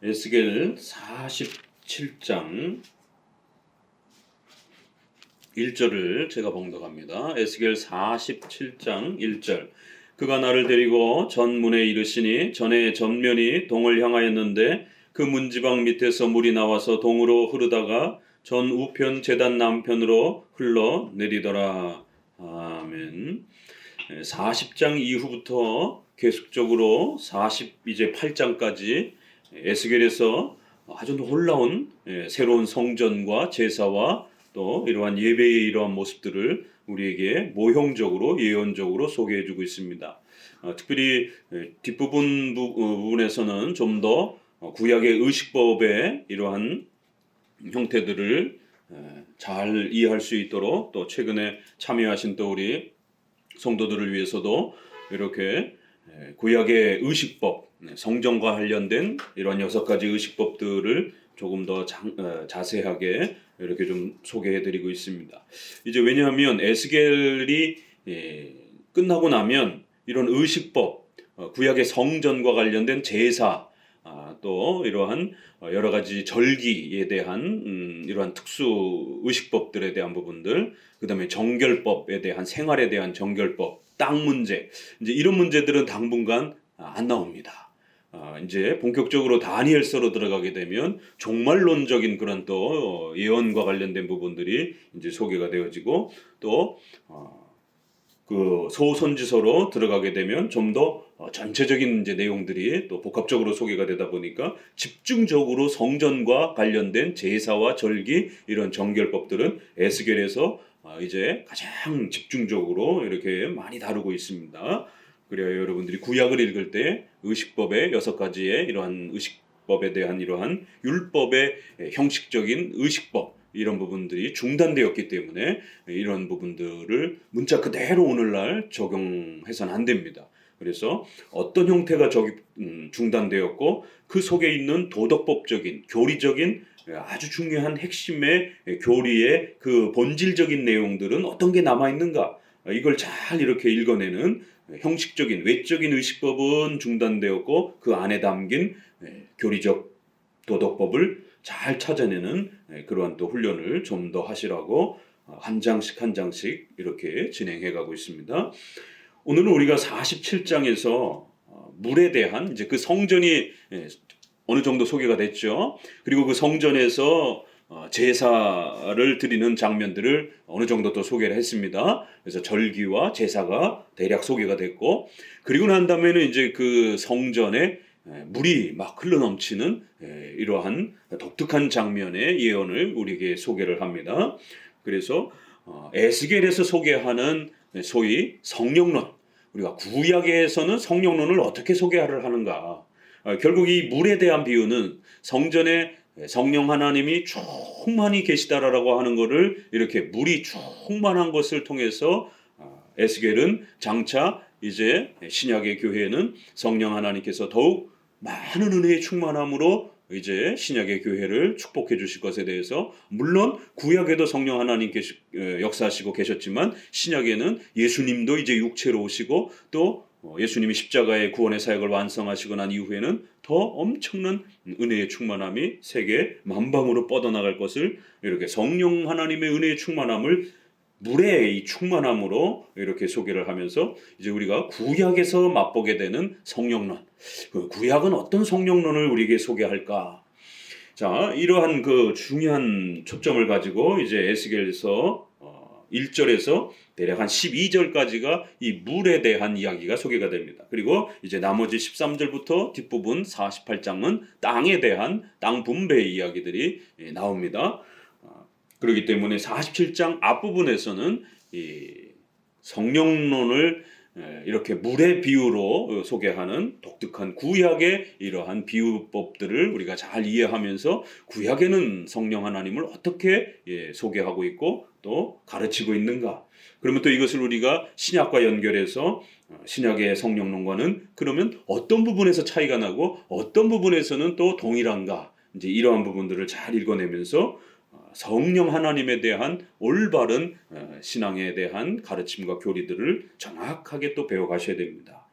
에스겔 47장 1절을 제가 봉독합니다. 에스겔 47장 1절. 그가 나를 데리고 전문에 이르시니 전에 전면이 동을 향하였는데 그 문지방 밑에서 물이 나와서 동으로 흐르다가 전 우편 제단 남편으로 흘러 내리더라. 아멘. 40장 이후부터 계속적으로 이제 8장까지 에스겔에서 아주 놀라운 새로운 성전과 제사와 또 이러한 예배의 이러한 모습들을 우리에게 모형적으로 예언적으로 소개해주고 있습니다. 특별히 뒷부분 부분에서는 좀 더 구약의 의식법의 이러한 형태들을 잘 이해할 수 있도록 또 최근에 참여하신 또 우리 성도들을 위해서도 이렇게 구약의 의식법, 성전과 관련된 이런 6가지 의식법들을 조금 더 자세하게 이렇게 좀 소개해드리고 있습니다. 이제 왜냐하면 에스겔이 끝나고 나면 이런 의식법, 구약의 성전과 관련된 제사, 또 이러한 여러 가지 절기에 대한 이러한 특수 의식법들에 대한 부분들, 그 다음에 정결법에 대한 생활에 대한 정결법, 땅 문제, 이제 이런 문제들은 당분간 안 나옵니다. 이제 본격적으로 다니엘서로 들어가게 되면 종말론적인 그런 또 예언과 관련된 부분들이 이제 소개가 되어지고 또 그 소선지서로 들어가게 되면 좀 더 전체적인 이제 내용들이 또 복합적으로 소개가 되다 보니까 집중적으로 성전과 관련된 제사와 절기 이런 정결법들은 에스겔에서 이제 가장 집중적으로 이렇게 많이 다루고 있습니다. 그래야 여러분들이 구약을 읽을 때 의식법의 6가지의 이러한 의식법에 대한 이러한 율법의 형식적인 의식법 이런 부분들이 중단되었기 때문에 이런 부분들을 문자 그대로 오늘날 적용해서는 안 됩니다. 그래서 어떤 형태가 중단되었고 그 속에 있는 도덕법적인 교리적인 아주 중요한 핵심의 교리의 그 본질적인 내용들은 어떤 게 남아있는가 이걸 잘 이렇게 읽어내는 형식적인 외적인 의식법은 중단되었고 그 안에 담긴 교리적 도덕법을 잘 찾아내는 그러한 또 훈련을 좀 더 하시라고 한 장씩 한 장씩 이렇게 진행해 가고 있습니다. 오늘은 우리가 47장에서 물에 대한 이제 그 성전이 어느 정도 소개가 됐죠. 그리고 그 성전에서 제사를 드리는 장면들을 어느 정도 또 소개를 했습니다. 그래서 절기와 제사가 대략 소개가 됐고, 그리고 난 다음에는 이제 그 성전에 물이 막 흘러넘치는 이러한 독특한 장면의 예언을 우리에게 소개를 합니다. 그래서 에스겔에서 소개하는 소위 성령론, 우리가 구약에서는 성령론을 어떻게 소개를 하는가? 결국 이 물에 대한 비유는 성전에 성령 하나님이 충만히 계시다라고 하는 것을 이렇게 물이 충만한 것을 통해서 에스겔은 장차 이제 신약의 교회는 성령 하나님께서 더욱 많은 은혜의 충만함으로 이제 신약의 교회를 축복해 주실 것에 대해서 물론 구약에도 성령 하나님께서 역사하시고 계셨지만 신약에는 예수님도 이제 육체로 오시고 또 예수님이 십자가의 구원의 사역을 완성하시고 난 이후에는 더 엄청난 은혜의 충만함이 세계 만방으로 뻗어나갈 것을 이렇게 성령 하나님의 은혜의 충만함을 물의 이 충만함으로 이렇게 소개를 하면서 이제 우리가 구약에서 맛보게 되는 성령론, 그 구약은 어떤 성령론을 우리에게 소개할까? 자, 이러한 그 중요한 초점을 가지고 이제 에스겔에서 1절에서 대략 한 12절까지가 이 물에 대한 이야기가 소개가 됩니다. 그리고 이제 나머지 13절부터 뒷부분 48장은 땅에 대한 땅 분배의 이야기들이 나옵니다. 그렇기 때문에 47장 앞부분에서는 이 성령론을 이렇게 물의 비유로 소개하는 독특한 구약의 이러한 비유법들을 우리가 잘 이해하면서 구약에는 성령 하나님을 어떻게 소개하고 있고 또 가르치고 있는가. 그러면 또 이것을 우리가 신약과 연결해서 신약의 성령론과는 그러면 어떤 부분에서 차이가 나고 어떤 부분에서는 또 동일한가. 이제 이러한 부분들을 잘 읽어내면서 성령 하나님에 대한 올바른 신앙에 대한 가르침과 교리들을 정확하게 또 배워가셔야 됩니다.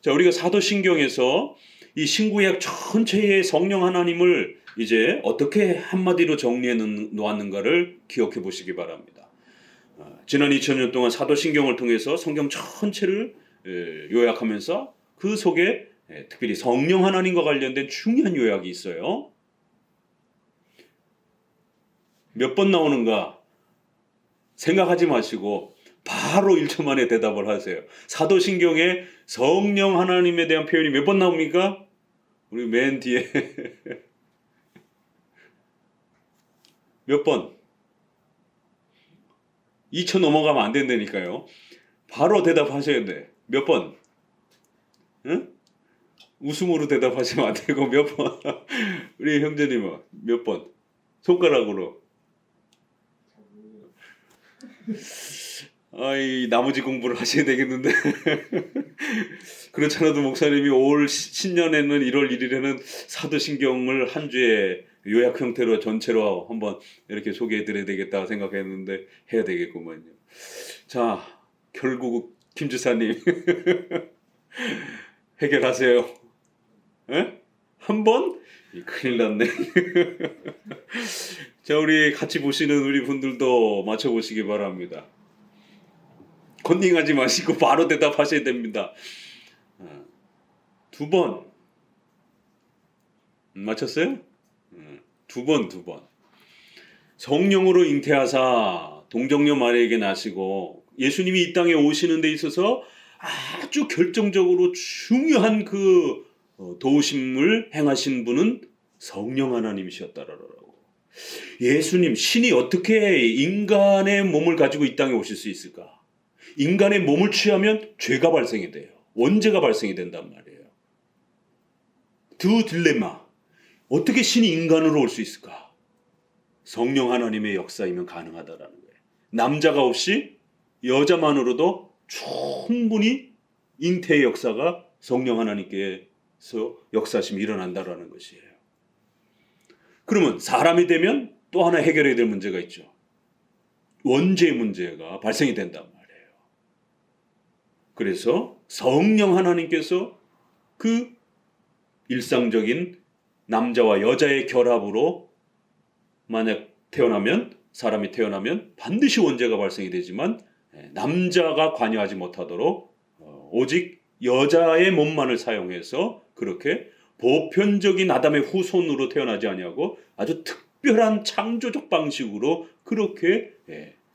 자, 우리가 사도신경에서 이 신구약 전체의 성령 하나님을 이제 어떻게 한마디로 정리해 놓았는가를 기억해 보시기 바랍니다. 지난 2000년 동안 사도신경을 통해서 성경 전체를 요약하면서 그 속에 특별히 성령 하나님과 관련된 중요한 요약이 있어요. 몇 번 나오는가 생각하지 마시고 바로 1초 만에 대답을 하세요. 사도신경에 성령 하나님에 대한 표현이 몇 번 나옵니까? 우리 맨 뒤에 몇 번? 2초 넘어가면 안 된다니까요. 바로 대답하셔야 돼. 몇 번? 응? 웃음으로 대답하시면 안 되고 몇 번? 우리 형제님은 몇 번? 손가락으로. 아이, 나머지 공부를 하셔야 되겠는데. 그렇잖아도 목사님이 올 신년에는 1월 1일에는 사도신경을 한 주에 요약 형태로 전체로 한번 이렇게 소개해 드려야 되겠다 생각했는데 해야 되겠구만요. 자, 결국 김 주사님 해결하세요. 에? 한 번? 큰일 났네. 자, 우리 같이 보시는 우리 분들도 맞춰보시기 바랍니다. 컨닝하지 마시고 바로 대답하셔야 됩니다. 2번. 맞췄어요? 2번. 성령으로 잉태하사 동정녀 마리아에게 나시고 예수님이 이 땅에 오시는 데 있어서 아주 결정적으로 중요한 그 도우심을 행하신 분은 성령 하나님이셨다라고. 예수님, 신이 어떻게 인간의 몸을 가지고 이 땅에 오실 수 있을까? 인간의 몸을 취하면 죄가 발생이 돼요. 원죄가 발생이 된단 말이에요. 두 딜레마. 어떻게 신이 인간으로 올 수 있을까? 성령 하나님의 역사이면 가능하다라는 거예요. 남자가 없이 여자만으로도 충분히 잉태의 역사가 성령 하나님께서 역사심이 일어난다라는 것이에요. 그러면 사람이 되면 또 하나 해결해야 될 문제가 있죠. 원죄의 문제가 발생이 된단 말이에요. 그래서 성령 하나님께서 그 일상적인 남자와 여자의 결합으로 만약 사람이 태어나면 반드시 원죄가 발생이 되지만 남자가 관여하지 못하도록 오직 여자의 몸만을 사용해서 그렇게 보편적인 아담의 후손으로 태어나지 아니하고 아주 특별한 창조적 방식으로 그렇게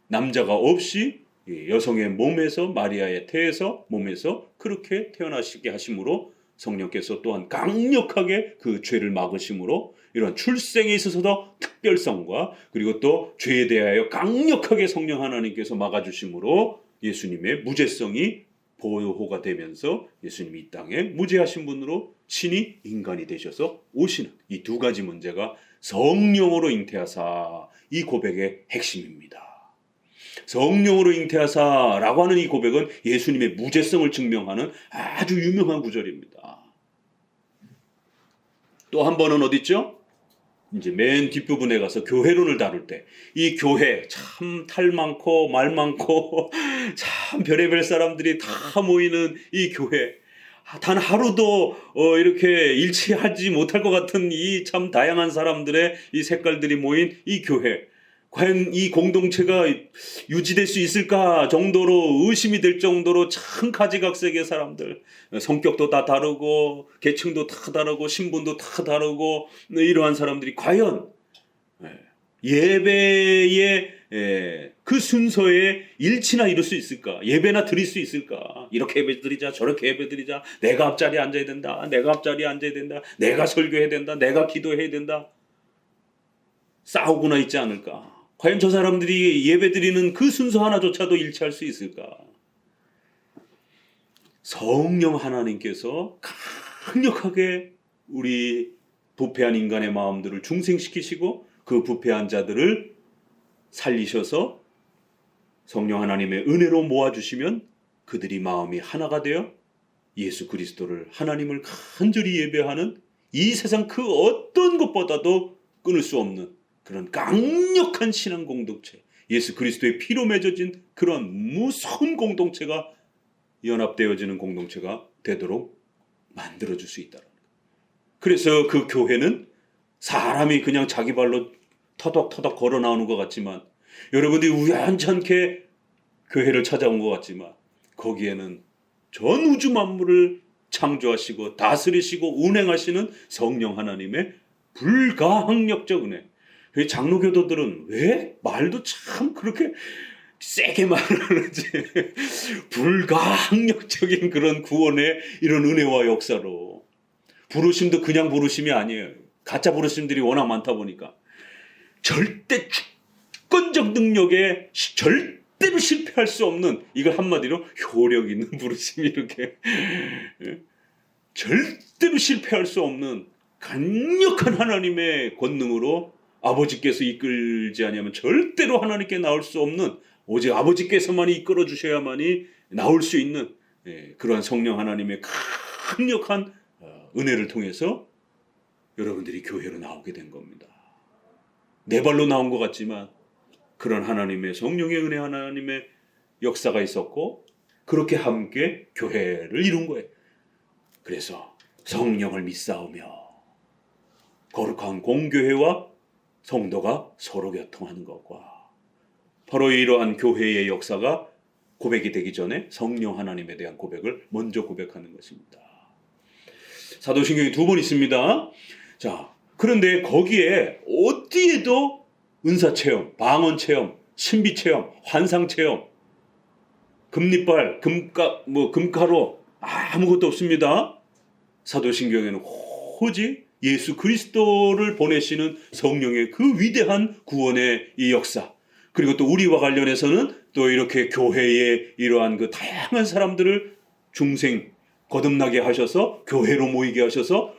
남자가 없이 여성의 몸에서 마리아의 태에서 몸에서 그렇게 태어나시게 하심으로 성령께서 또한 강력하게 그 죄를 막으심으로 이런 출생에 있어서도 특별성과 그리고 또 죄에 대하여 강력하게 성령 하나님께서 막아주심으로 예수님의 무죄성이 보호가 되면서 예수님이 이 땅에 무죄하신 분으로 신이 인간이 되셔서 오시는 이 두 가지 문제가 성령으로 잉태하사 이 고백의 핵심입니다. 성령으로 잉태하사라고 하는 이 고백은 예수님의 무죄성을 증명하는 아주 유명한 구절입니다. 또 한 번은 어디 있죠? 이제 맨 뒷부분에 가서 교회론을 다룰 때 이 교회 참 탈 많고 말 많고 참 별의별 사람들이 다 모이는 이 교회 단 하루도 이렇게 일치하지 못할 것 같은 이 참 다양한 사람들의 이 색깔들이 모인 이 교회 과연 이 공동체가 유지될 수 있을까 정도로 의심이 될 정도로 참 가지각색의 사람들 성격도 다 다르고 계층도 다 다르고 신분도 다 다르고 이러한 사람들이 과연 예배의 그 순서에 일치나 이룰 수 있을까? 예배나 드릴 수 있을까? 이렇게 예배 드리자 저렇게 예배 드리자 내가 앞자리에 앉아야 된다 내가 앞자리에 앉아야 된다 내가 설교해야 된다 내가 기도해야 된다 싸우거나 있지 않을까? 과연 저 사람들이 예배드리는 그 순서 하나조차도 일치할 수 있을까? 성령 하나님께서 강력하게 우리 부패한 인간의 마음들을 중생시키시고 그 부패한 자들을 살리셔서 성령 하나님의 은혜로 모아주시면 그들이 마음이 하나가 되어 예수 그리스도를 하나님을 간절히 예배하는 이 세상 그 어떤 것보다도 끊을 수 없는 그런 강력한 신앙 공동체 예수 그리스도의 피로 맺어진 그런 무서운 공동체가 연합되어지는 공동체가 되도록 만들어줄 수 있다는 거예요. 그래서 그 교회는 사람이 그냥 자기 발로 터덕터덕 걸어 나오는 것 같지만, 여러분들이 우연찮게 교회를 찾아온 것 같지만, 거기에는 전 우주 만물을 창조하시고 다스리시고 운행하시는 성령 하나님의 불가항력적 은혜. 장로교도들은 왜 말도 참 그렇게 세게 말을 하는지, 불가항력적인 그런 구원의 이런 은혜와 역사로, 부르심도 그냥 부르심이 아니에요. 가짜 부르심들이 워낙 많다 보니까 절대 주권적 능력에 절대로 실패할 수 없는, 이걸 한마디로 효력 있는 부르심이, 이렇게 절대로 실패할 수 없는 강력한 하나님의 권능으로 아버지께서 이끌지 아니하면 절대로 하나님께 나올 수 없는, 오직 아버지께서만이 이끌어 주셔야만이 나올 수 있는 그러한 성령 하나님의 강력한 은혜를 통해서 여러분들이 교회로 나오게 된 겁니다. 내 발로 나온 것 같지만 그런 하나님의 성령의 은혜, 하나님의 역사가 있었고, 그렇게 함께 교회를 이룬 거예요. 그래서 성령을 믿사오며 거룩한 공교회와 성도가 서로 교통하는 것과, 바로 이러한 교회의 역사가 고백이 되기 전에 성령 하나님에 대한 고백을 먼저 고백하는 것입니다. 사도신경이 2번 있습니다. 자, 그런데 거기에 어디에도 은사체험, 방언체험, 신비체험, 환상체험, 금리빨, 금가루 아무것도 없습니다. 사도신경에는 오직 예수 그리스도를 보내시는 성령의 그 위대한 구원의 이 역사, 그리고 또 우리와 관련해서는 또 이렇게 교회의 이러한 그 다양한 사람들을 중생 거듭나게 하셔서 교회로 모이게 하셔서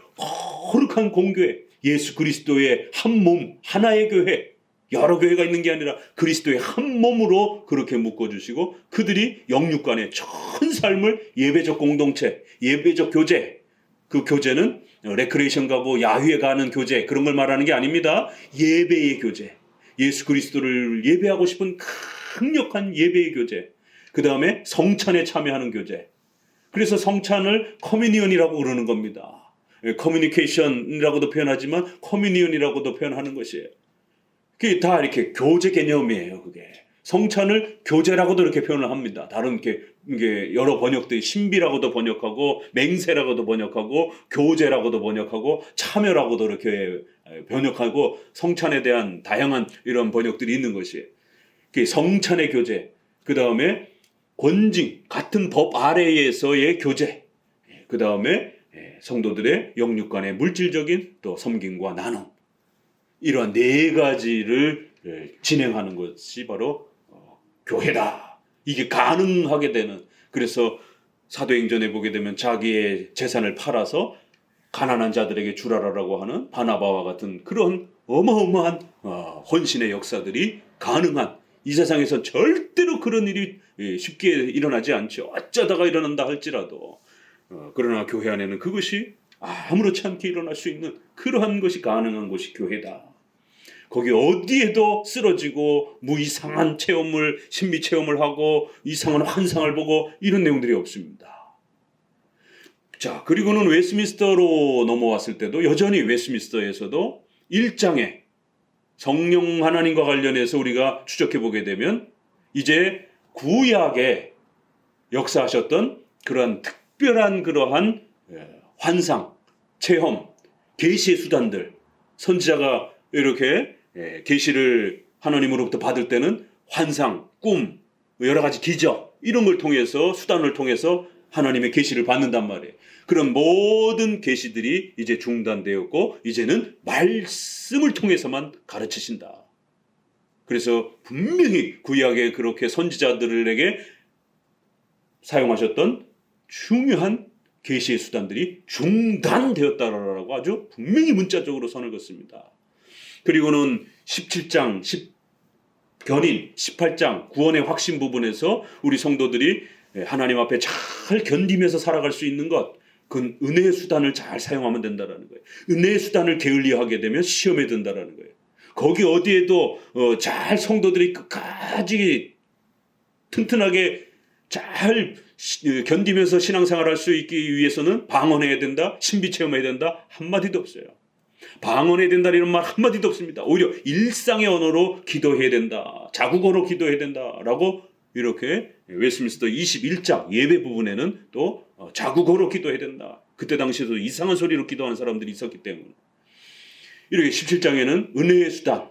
거룩한 공교회, 예수 그리스도의 한 몸, 하나의 교회, 여러 교회가 있는 게 아니라 그리스도의 한 몸으로 그렇게 묶어주시고, 그들이 영육간의 전 삶을 예배적 공동체, 예배적 교제, 그 교제는 레크레이션 가고 야유회 가는 교제, 그런 걸 말하는 게 아닙니다. 예배의 교제, 예수 그리스도를 예배하고 싶은 강력한 예배의 교제, 그 다음에 성찬에 참여하는 교제. 그래서 성찬을 커뮤니언이라고 그러는 겁니다. 커뮤니케이션이라고도 표현하지만 커뮤니언이라고도 표현하는 것이에요. 그게 다 이렇게 교제 개념이에요. 그게 성찬을 교제라고도 이렇게 표현을 합니다. 다른 이게 여러 번역들이 신비라고도 번역하고, 맹세라고도 번역하고, 교제라고도 번역하고, 참여라고도 이렇게 번역하고, 성찬에 대한 다양한 이런 번역들이 있는 것이에요. 그게 성찬의 교제, 그 다음에 권징, 같은 법 아래에서의 교제, 그 다음에 성도들의 영육 간의 물질적인 또 섬김과 나눔, 이러한 4가지를 진행하는 것이 바로 교회다. 이게 가능하게 되는, 그래서 사도행전에 보게 되면 자기의 재산을 팔아서 가난한 자들에게 주라라고 하는 바나바와 같은 그런 어마어마한 헌신의 역사들이 가능한, 이 세상에서 절대로 그런 일이 쉽게 일어나지 않죠. 어쩌다가 일어난다 할지라도. 그러나 교회 안에는 그것이 아무렇지 않게 일어날 수 있는 그러한 것이 가능한 곳이 교회다. 거기 어디에도 쓰러지고 이상한 체험을, 신비 체험을 하고 이상한 환상을 보고 이런 내용들이 없습니다. 자, 그리고는 웨스민스터로 넘어왔을 때도 여전히 웨스민스터에서도 1장에 성령 하나님과 관련해서 우리가 추적해 보게 되면, 이제 구약에 역사하셨던 그러한 특별한 그러한 환상, 체험, 계시의 수단들, 선지자가 이렇게 계시를 하나님으로부터 받을 때는 환상, 꿈, 여러 가지 기적, 이런 걸 통해서, 수단을 통해서 하나님의 계시를 받는단 말이에요. 그런 모든 계시들이 이제 중단되었고, 이제는 말씀을 통해서만 가르치신다. 그래서 분명히 구약에 그렇게 선지자들에게 사용하셨던 중요한 계시의 수단들이 중단되었다라고 아주 분명히 문자적으로 선을 긋습니다. 그리고는 17장, 견인, 18장, 구원의 확신 부분에서 우리 성도들이 하나님 앞에 잘 견디면서 살아갈 수 있는 것, 그건 은혜의 수단을 잘 사용하면 된다는 거예요. 은혜의 수단을 게을리하게 되면 시험에 든다는 거예요. 거기 어디에도 잘 성도들이 끝까지 튼튼하게 잘 견디면서 신앙생활할 수 있기 위해서는 방언해야 된다, 신비체험해야 된다 한마디도 없어요. 방언해야 된다 이런 말 한마디도 없습니다. 오히려 일상의 언어로 기도해야 된다, 자국어로 기도해야 된다라고 이렇게 웨스트민스터 21장 예배 부분에는 또 자국어로 기도해야 된다. 그때 당시에도 이상한 소리로 기도하는 사람들이 있었기 때문에 이렇게 17장에는 은혜의 수단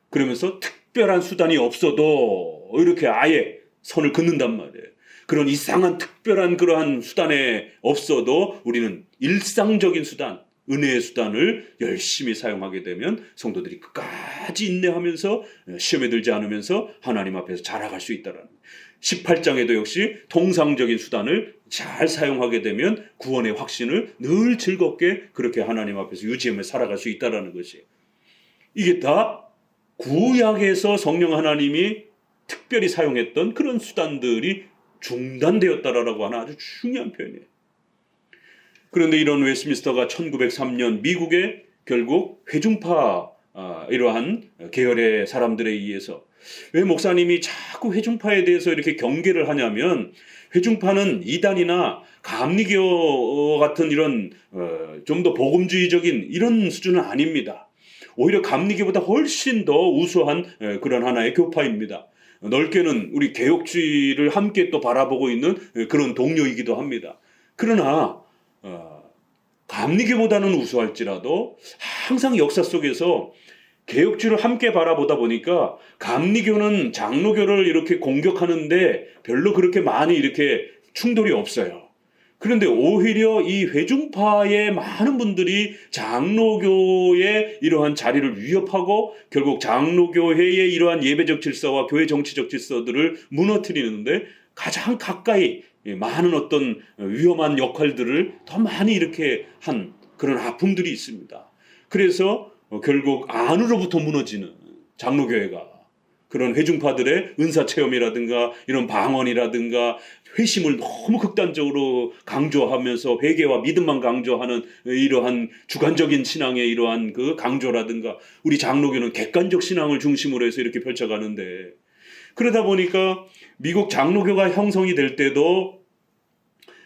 그러면서 특별한 수단이 없어도 이렇게 아예 선을 긋는단 말이에요. 그런 이상한 특별한 그러한 수단에 없어도 우리는 일상적인 수단, 은혜의 수단을 열심히 사용하게 되면 성도들이 끝까지 인내하면서 시험에 들지 않으면서 하나님 앞에서 자라갈 수 있다라는 거예요. 18장에도 역시 통상적인 수단을 잘 사용하게 되면 구원의 확신을 늘 즐겁게 그렇게 하나님 앞에서 유지하며 살아갈 수 있다라는 것이에요. 이게 다 구약에서 성령 하나님이 특별히 사용했던 그런 수단들이 중단되었다라고 하는 아주 중요한 표현이에요. 그런데 이런 웨스트민스터가 1903년 미국의 결국 회중파 이러한 계열의 사람들에 의해서 왜 목사님이 자꾸 회중파에 대해서 이렇게 경계를 하냐면 회중파는 이단이나 감리교 같은 이런 좀 더 복음주의적인 이런 수준은 아닙니다. 오히려 감리교보다 훨씬 더 우수한 그런 하나의 교파입니다. 넓게는 우리 개혁주의를 함께 또 바라보고 있는 그런 동료이기도 합니다. 그러나 감리교보다는 우수할지라도 항상 역사 속에서 개혁주의를 함께 바라보다 보니까 감리교는 장로교를 이렇게 공격하는데 별로 그렇게 많이 이렇게 충돌이 없어요. 그런데 오히려 이 회중파의 많은 분들이 장로교의 이러한 자리를 위협하고 결국 장로교회의 이러한 예배적 질서와 교회 정치적 질서들을 무너뜨리는데 가장 가까이 많은 어떤 위험한 역할들을 더 많이 이렇게 한 그런 아픔들이 있습니다. 그래서 결국 안으로부터 무너지는 장로교회가 그런 회중파들의 은사체험이라든가 이런 방언이라든가 회심을 너무 극단적으로 강조하면서 회개와 믿음만 강조하는 이러한 주관적인 신앙의 이러한 그 강조라든가 우리 장로교는 객관적 신앙을 중심으로 해서 이렇게 펼쳐가는데 그러다 보니까 미국 장로교가 형성이 될 때도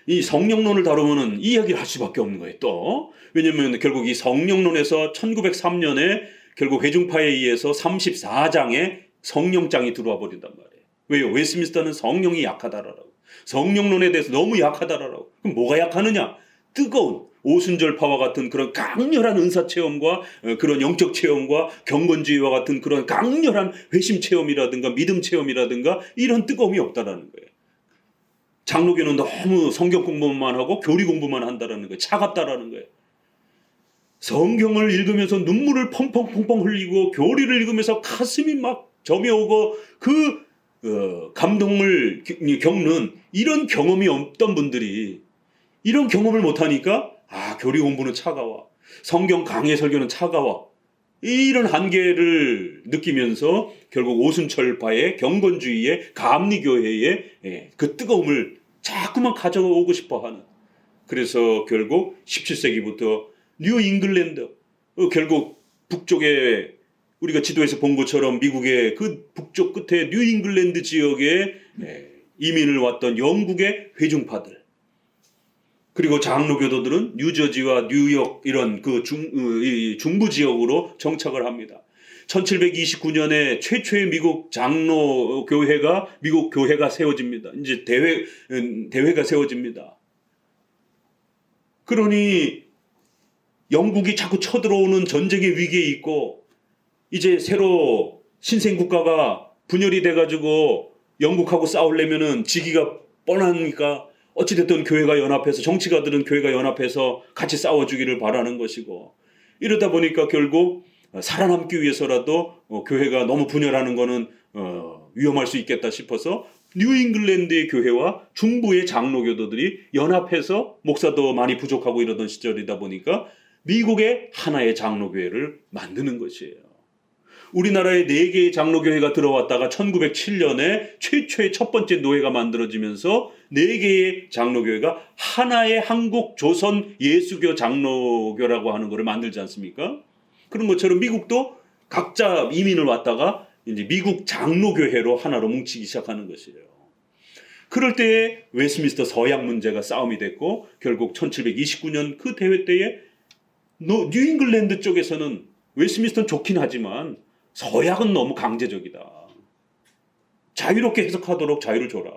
이 성령론을 다루면은 이 이야기를 할 수밖에 없는 거예요. 또 왜냐하면 결국 이 성령론에서 1903년에 결국 회중파에 의해서 34장에 성령장이 들어와 버린단 말이에요. 왜요? 웨스트민스터는 성령이 약하다라고. 성령론에 대해서 너무 약하다라고. 그럼 뭐가 약하느냐? 뜨거운 오순절파와 같은 그런 강렬한 은사체험과 그런 영적 체험과 경건주의와 같은 그런 강렬한 회심 체험이라든가 믿음 체험이라든가 이런 뜨거움이 없다라는 거예요. 장로교는 너무 성경 공부만 하고 교리 공부만 한다라는 거예요. 차갑다라는 거예요. 성경을 읽으면서 눈물을 펑펑펑펑 흘리고 교리를 읽으면서 가슴이 막 점이 오고 그 감동을 겪는 이런 경험이 없던 분들이 이런 경험을 못하니까 교리 공부는 차가워. 성경 강해 설교는 차가워. 이런 한계를 느끼면서 결국 오순철파의 경건주의의 감리교회의 그 뜨거움을 자꾸만 가져오고 싶어하는 그래서 결국 17세기부터 뉴 잉글랜드 결국 북쪽에 우리가 지도에서 본 것처럼 미국의 그 북쪽 끝에 뉴 잉글랜드 지역에 이민을 왔던 영국의 회중파들 그리고 장로교도들은 뉴저지와 뉴욕 이런 그 중부 지역으로 정착을 합니다. 1729년에 최초의 미국 장로교회가 미국 교회가 세워집니다. 이제 대회가 세워집니다. 그러니 영국이 자꾸 쳐들어오는 전쟁의 위기에 있고 이제 새로 신생국가가 분열이 돼가지고 영국하고 싸우려면은 지기가 뻔하니까 어찌됐든 교회가 연합해서 정치가들은 교회가 연합해서 같이 싸워주기를 바라는 것이고 이러다 보니까 결국 살아남기 위해서라도 교회가 너무 분열하는 거는 위험할 수 있겠다 싶어서 뉴잉글랜드의 교회와 중부의 장로교도들이 연합해서 목사도 많이 부족하고 이러던 시절이다 보니까 미국의 하나의 장로교회를 만드는 것이에요. 우리나라에 4개의 장로교회가 들어왔다가 1907년에 최초의 첫 번째 노회가 만들어지면서 4개의 장로교회가 하나의 한국 조선 예수교 장로교라고 하는 것을 만들지 않습니까? 그런 것처럼 미국도 각자 이민을 왔다가 이제 미국 장로교회로 하나로 뭉치기 시작하는 것이에요. 그럴 때에 웨스트민스터 서약 문제가 싸움이 됐고 결국 1729년 그 대회 때에 뉴잉글랜드 쪽에서는 웨스트민스터는 좋긴 하지만 서약은 너무 강제적이다. 자유롭게 해석하도록 자유를 줘라.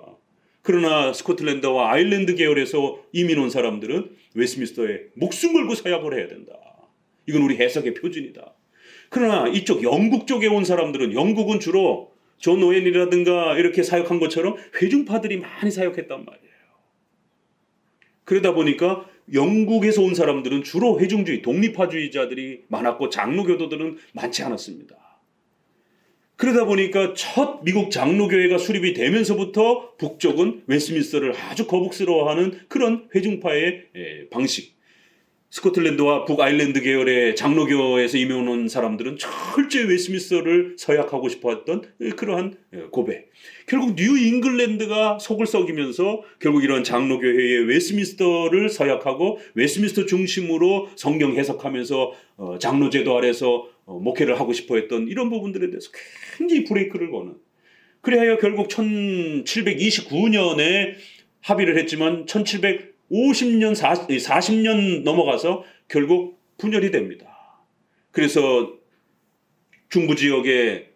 그러나 스코틀랜드와 아일랜드 계열에서 이민 온 사람들은 웨스트민스터에 목숨 걸고 서약을 해야 된다. 이건 우리 해석의 표준이다. 그러나 이쪽 영국 쪽에 온 사람들은 영국은 주로 존 오웬이라든가 이렇게 사역한 것처럼 회중파들이 많이 사역했단 말이에요. 그러다 보니까 영국에서 온 사람들은 주로 회중주의, 독립파주의자들이 많았고 장로교도들은 많지 않았습니다. 그러다 보니까 첫 미국 장로교회가 수립이 되면서부터 북쪽은 웨스트민스터를 아주 거북스러워하는 그런 회중파의 방식. 스코틀랜드와 북아일랜드 계열의 장로교에서 임해 온 사람들은 철저히 웨스트민스터를 서약하고 싶어했던 그러한 고백. 결국 뉴 잉글랜드가 속을 썩이면서 결국 이런 장로교회의 웨스트민스터를 서약하고 웨스트민스터 중심으로 성경 해석하면서 장로제도 아래서 목회를 하고 싶어했던 이런 부분들에 대해서 굉장히 브레이크를 거는. 그래야 결국 1729년에 합의를 했지만 1750년, 40년 넘어가서 결국 분열이 됩니다. 그래서 중부 지역의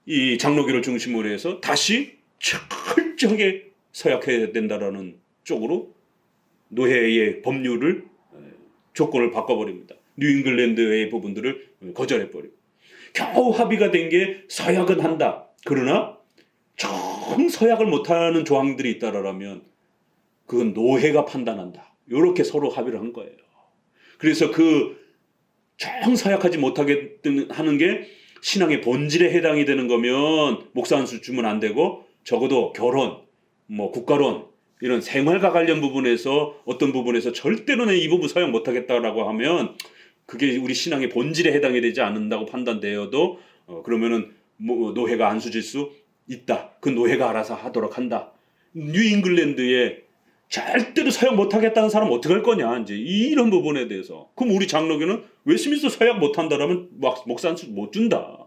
이 장로교를 중심으로 해서 다시 철저하게 서약해야 된다라는 쪽으로 노예의 법률을 조건을 바꿔버립니다. 뉴잉글랜드의 부분들을 거절해버리고 겨우 합의가 된 게 서약은 한다. 그러나 정 서약을 못하는 조항들이 있다라면 그건 노예가 판단한다. 이렇게 서로 합의를 한 거예요. 그래서 그 정 서약하지 못하게 하는 게 신앙의 본질에 해당이 되는 거면 목사 한 수 주면 안 되고 적어도 결혼, 국가론 이런 생활과 관련 부분에서 어떤 부분에서 절대로는 이 부분 서약 못하겠다라고 하면 그게 우리 신앙의 본질에 해당이 되지 않는다고 판단되어도 그러면은 노예가 안수질 수 있다. 그 노예가 알아서 하도록 한다. 뉴잉글랜드에 절대로 서약 못하겠다는 사람 어떻게 할 거냐 이제 이런 부분에 대해서 그럼 우리 장로교는 웨스트민스터 서약 못한다라면 목사 안수 못 준다.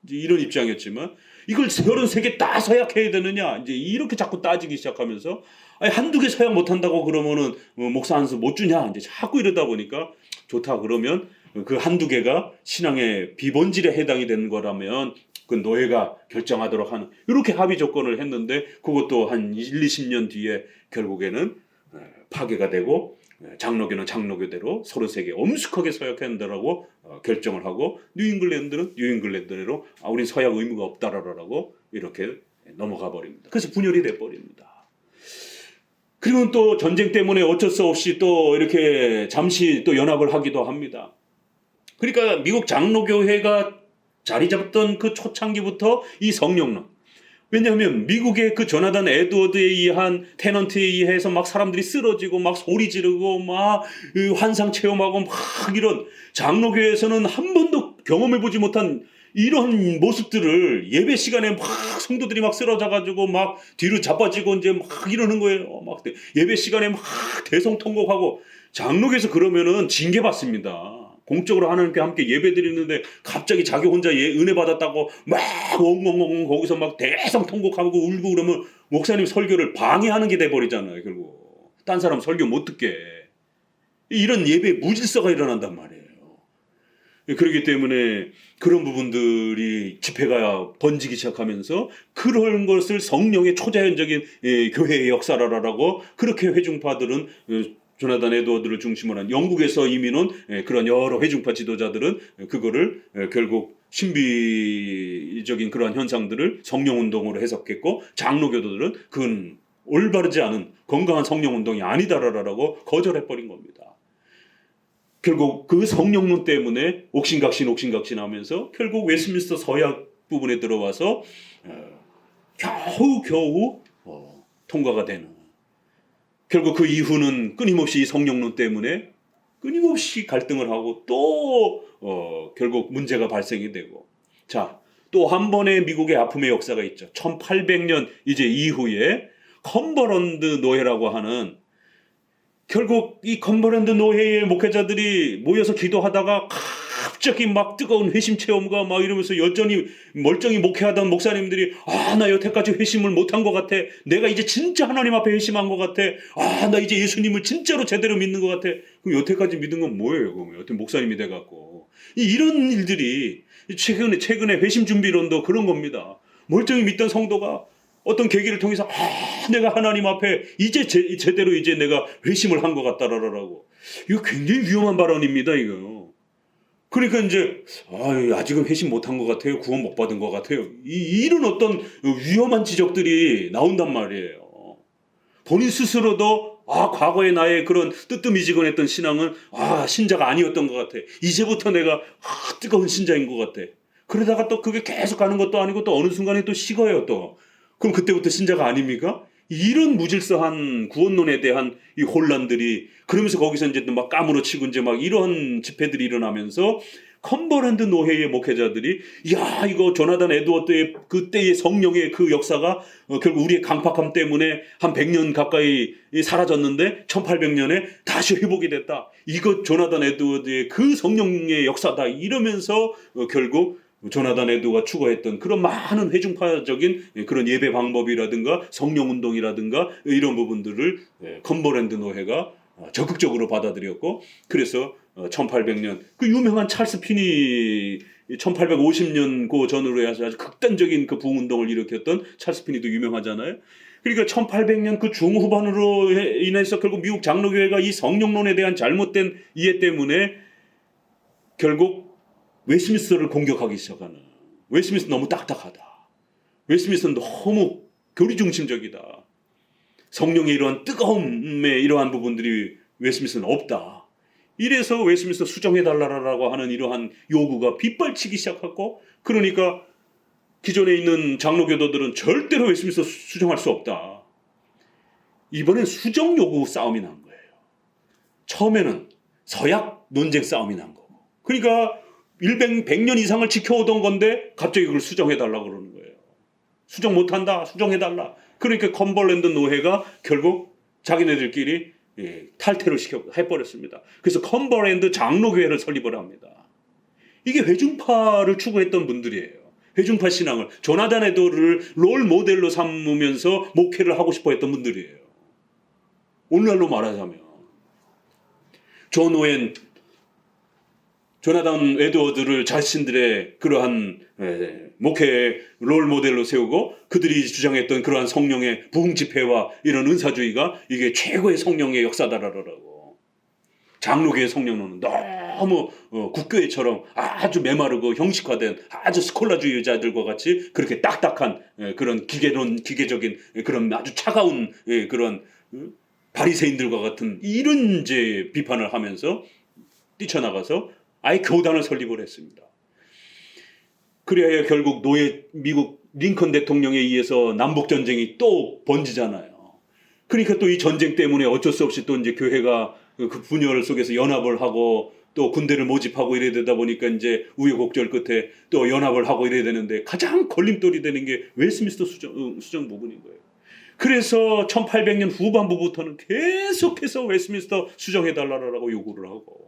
이제 이런 입장이었지만 이걸 33개 다 서약해야 되느냐 이제 이렇게 자꾸 따지기 시작하면서 아니 한두 개 서약 못한다고 그러면은 목사 안수 못 주냐 이제 자꾸 이러다 보니까 좋다 그러면 그 한두 개가 신앙의 비본질에 해당이 되는 거라면 그 노예가 결정하도록 하는 이렇게 합의 조건을 했는데 그것도 한 20년 뒤에 결국에는 파괴가 되고 장로교는 장로교대로 33개 엄숙하게 서약한다라고 결정을 하고 뉴잉글랜드는 뉴잉글랜드대로 우린 서약 의무가 없다라고 이렇게 넘어가 버립니다. 그래서 분열이 돼 버립니다. 그리고 또 전쟁 때문에 어쩔 수 없이 또 이렇게 잠시 또 연합을 하기도 합니다. 그러니까 미국 장로교회가 자리 잡던 그 초창기부터 이 성령론. 왜냐하면 미국의 그 조나단 에드워드에 의한 테넌트에 의해서 막 사람들이 쓰러지고 막 소리 지르고 막 환상 체험하고 막 이런 장로교회에서는 한 번도 경험해보지 못한 이런 모습들을 예배 시간에 막 성도들이 막 쓰러져가지고 막 뒤로 자빠지고 이제 막 이러는 거예요. 막 예배 시간에 막 대성통곡하고 장로교에서 그러면은 징계받습니다. 공적으로 하나님께 함께 예배 드리는데 갑자기 자기 혼자 은혜 받았다고 막 엉엉엉 거기서 막 대성통곡하고 울고 그러면 목사님 설교를 방해하는 게 돼버리잖아요. 결국 딴 사람 설교 못 듣게 이런 예배 무질서가 일어난단 말이에요. 그렇기 때문에 그런 부분들이 집회가 번지기 시작하면서 그런 것을 성령의 초자연적인 교회의 역사라라고 그렇게 회중파들은 조나단 에드워드를 중심으로 한 영국에서 이민 온 그런 여러 회중파 지도자들은 그거를 결국 신비적인 그러한 현상들을 성령운동으로 해석했고 장로교도들은 그건 올바르지 않은 건강한 성령운동이 아니다라고 거절해버린 겁니다. 결국 그 성령론 때문에 옥신각신 하면서 결국 웨스트민스터 서약 부분에 들어와서 겨우 통과가 되는 결국 그 이후는 끊임없이 성령론 때문에 끊임없이 갈등을 하고 또 결국 문제가 발생이 되고 자, 또 한 번의 미국의 아픔의 역사가 있죠. 1800년 이제 이후에 컴버런드 노예라고 하는 결국 이 컴버런드 노예의 목회자들이 모여서 기도하다가 갑자기 막 뜨거운 회심 체험과 막 이러면서 여전히 멀쩡히 목회하던 목사님들이 나 여태까지 회심을 못한 것 같아. 내가 이제 진짜 하나님 앞에 회심한 것 같아. 나 이제 예수님을 진짜로 제대로 믿는 것 같아. 그럼 여태까지 믿은 건 뭐예요? 그럼 여태 목사님이 돼갖고 이런 일들이 최근에 회심 준비론도 그런 겁니다. 멀쩡히 믿던 성도가 어떤 계기를 통해서 내가 하나님 앞에 이제 제대로 이제 내가 회심을 한 것 같다라고. 이거 굉장히 위험한 발언입니다. 이거. 그러니까 이제 아직은 회심 못한 것 같아요. 구원 못 받은 것 같아요. 이런 어떤 위험한 지적들이 나온단 말이에요. 본인 스스로도 과거의 나의 그런 뜨뜻미지근했던 신앙은 신자가 아니었던 것 같아. 이제부터 내가 뜨거운 신자인 것 같아. 그러다가 또 그게 계속 가는 것도 아니고 또 어느 순간에 또 식어요 또. 그럼 그때부터 신자가 아닙니까? 이런 무질서한 구원론에 대한 이 혼란들이 그러면서 거기서 이제 또 막 까무러치고 이제 막 이런 집회들이 일어나면서 컴버랜드 노회의 목회자들이 이거 조나단 에드워드의 그때의 성령의 그 역사가 결국 우리의 강팍함 때문에 한 100년 가까이 사라졌는데 1800년에 다시 회복이 됐다. 이거 조나단 에드워드의 그 성령의 역사다. 이러면서 결국 조나단 에드워드가 추구했던 그런 많은 회중파적인 그런 예배 방법이라든가 성령운동이라든가 이런 부분들을 컴버랜드 노회가 적극적으로 받아들였고, 그래서 1800년 그 유명한 찰스 피니 1850년 그 전후로 해서 아주 극단적인 그 부흥운동을 일으켰던 찰스 피니도 유명하잖아요. 그러니까 1800년 그 중후반으로 인해서 결국 미국 장로교회가 이 성령론에 대한 잘못된 이해 때문에 결국 웨스트민스터를 공격하기 시작하는, 웨스트민스터 너무 딱딱하다, 웨스트민스터는 너무 교리중심적이다, 성령의 이러한 뜨거움의 이러한 부분들이 웨스트민스터는 없다, 이래서 웨스트민스터 수정해달라고 하는 이러한 요구가 빗발치기 시작하고, 그러니까 기존에 있는 장로교도들은 절대로 웨스트민스터 수정할 수 없다. 이번엔 수정 요구 싸움이 난 거예요. 처음에는 서약 논쟁 싸움이 난 거고, 그러니까 100년 이상을 지켜오던 건데 갑자기 그걸 수정해달라고 그러는 거예요. 수정 못한다, 수정해달라. 그러니까 컴버랜드 노회가 결국 자기네들끼리 탈퇴를 해버렸습니다. 그래서 컴버랜드 장로교회를 설립을 합니다. 이게 회중파를 추구했던 분들이에요. 회중파 신앙을, 조나단 에드워드를 롤 모델로 삼으면서 목회를 하고 싶어 했던 분들이에요. 오늘날로 말하자면 존 오웬, 조나단 에드워드를 자신들의 그러한 목회의 롤 모델로 세우고 그들이 주장했던 그러한 성령의 부흥 집회와 이런 은사주의가 이게 최고의 성령의 역사다라고. 장로교의 성령론은 너무 국교회처럼 아주 메마르고 형식화된 아주 스콜라주의자들과 같이 그렇게 딱딱한 그런 기계적인 그런 아주 차가운 그런 바리새인들과 같은 이런 이제 비판을 하면서 뛰쳐나가서 아예 교단을 설립을 했습니다. 그래야 결국 미국 링컨 대통령에 의해서 남북전쟁이 또 번지잖아요. 그러니까 또 이 전쟁 때문에 어쩔 수 없이 또 이제 교회가 그 분열 속에서 연합을 하고 또 군대를 모집하고 이래야 되다 보니까 이제 우여곡절 끝에 또 연합을 하고 이래야 되는데 가장 걸림돌이 되는 게 웨스트민스터 수정 부분인 거예요. 그래서 1800년 후반부부터는 계속해서 웨스트민스터 수정해달라고 요구를 하고,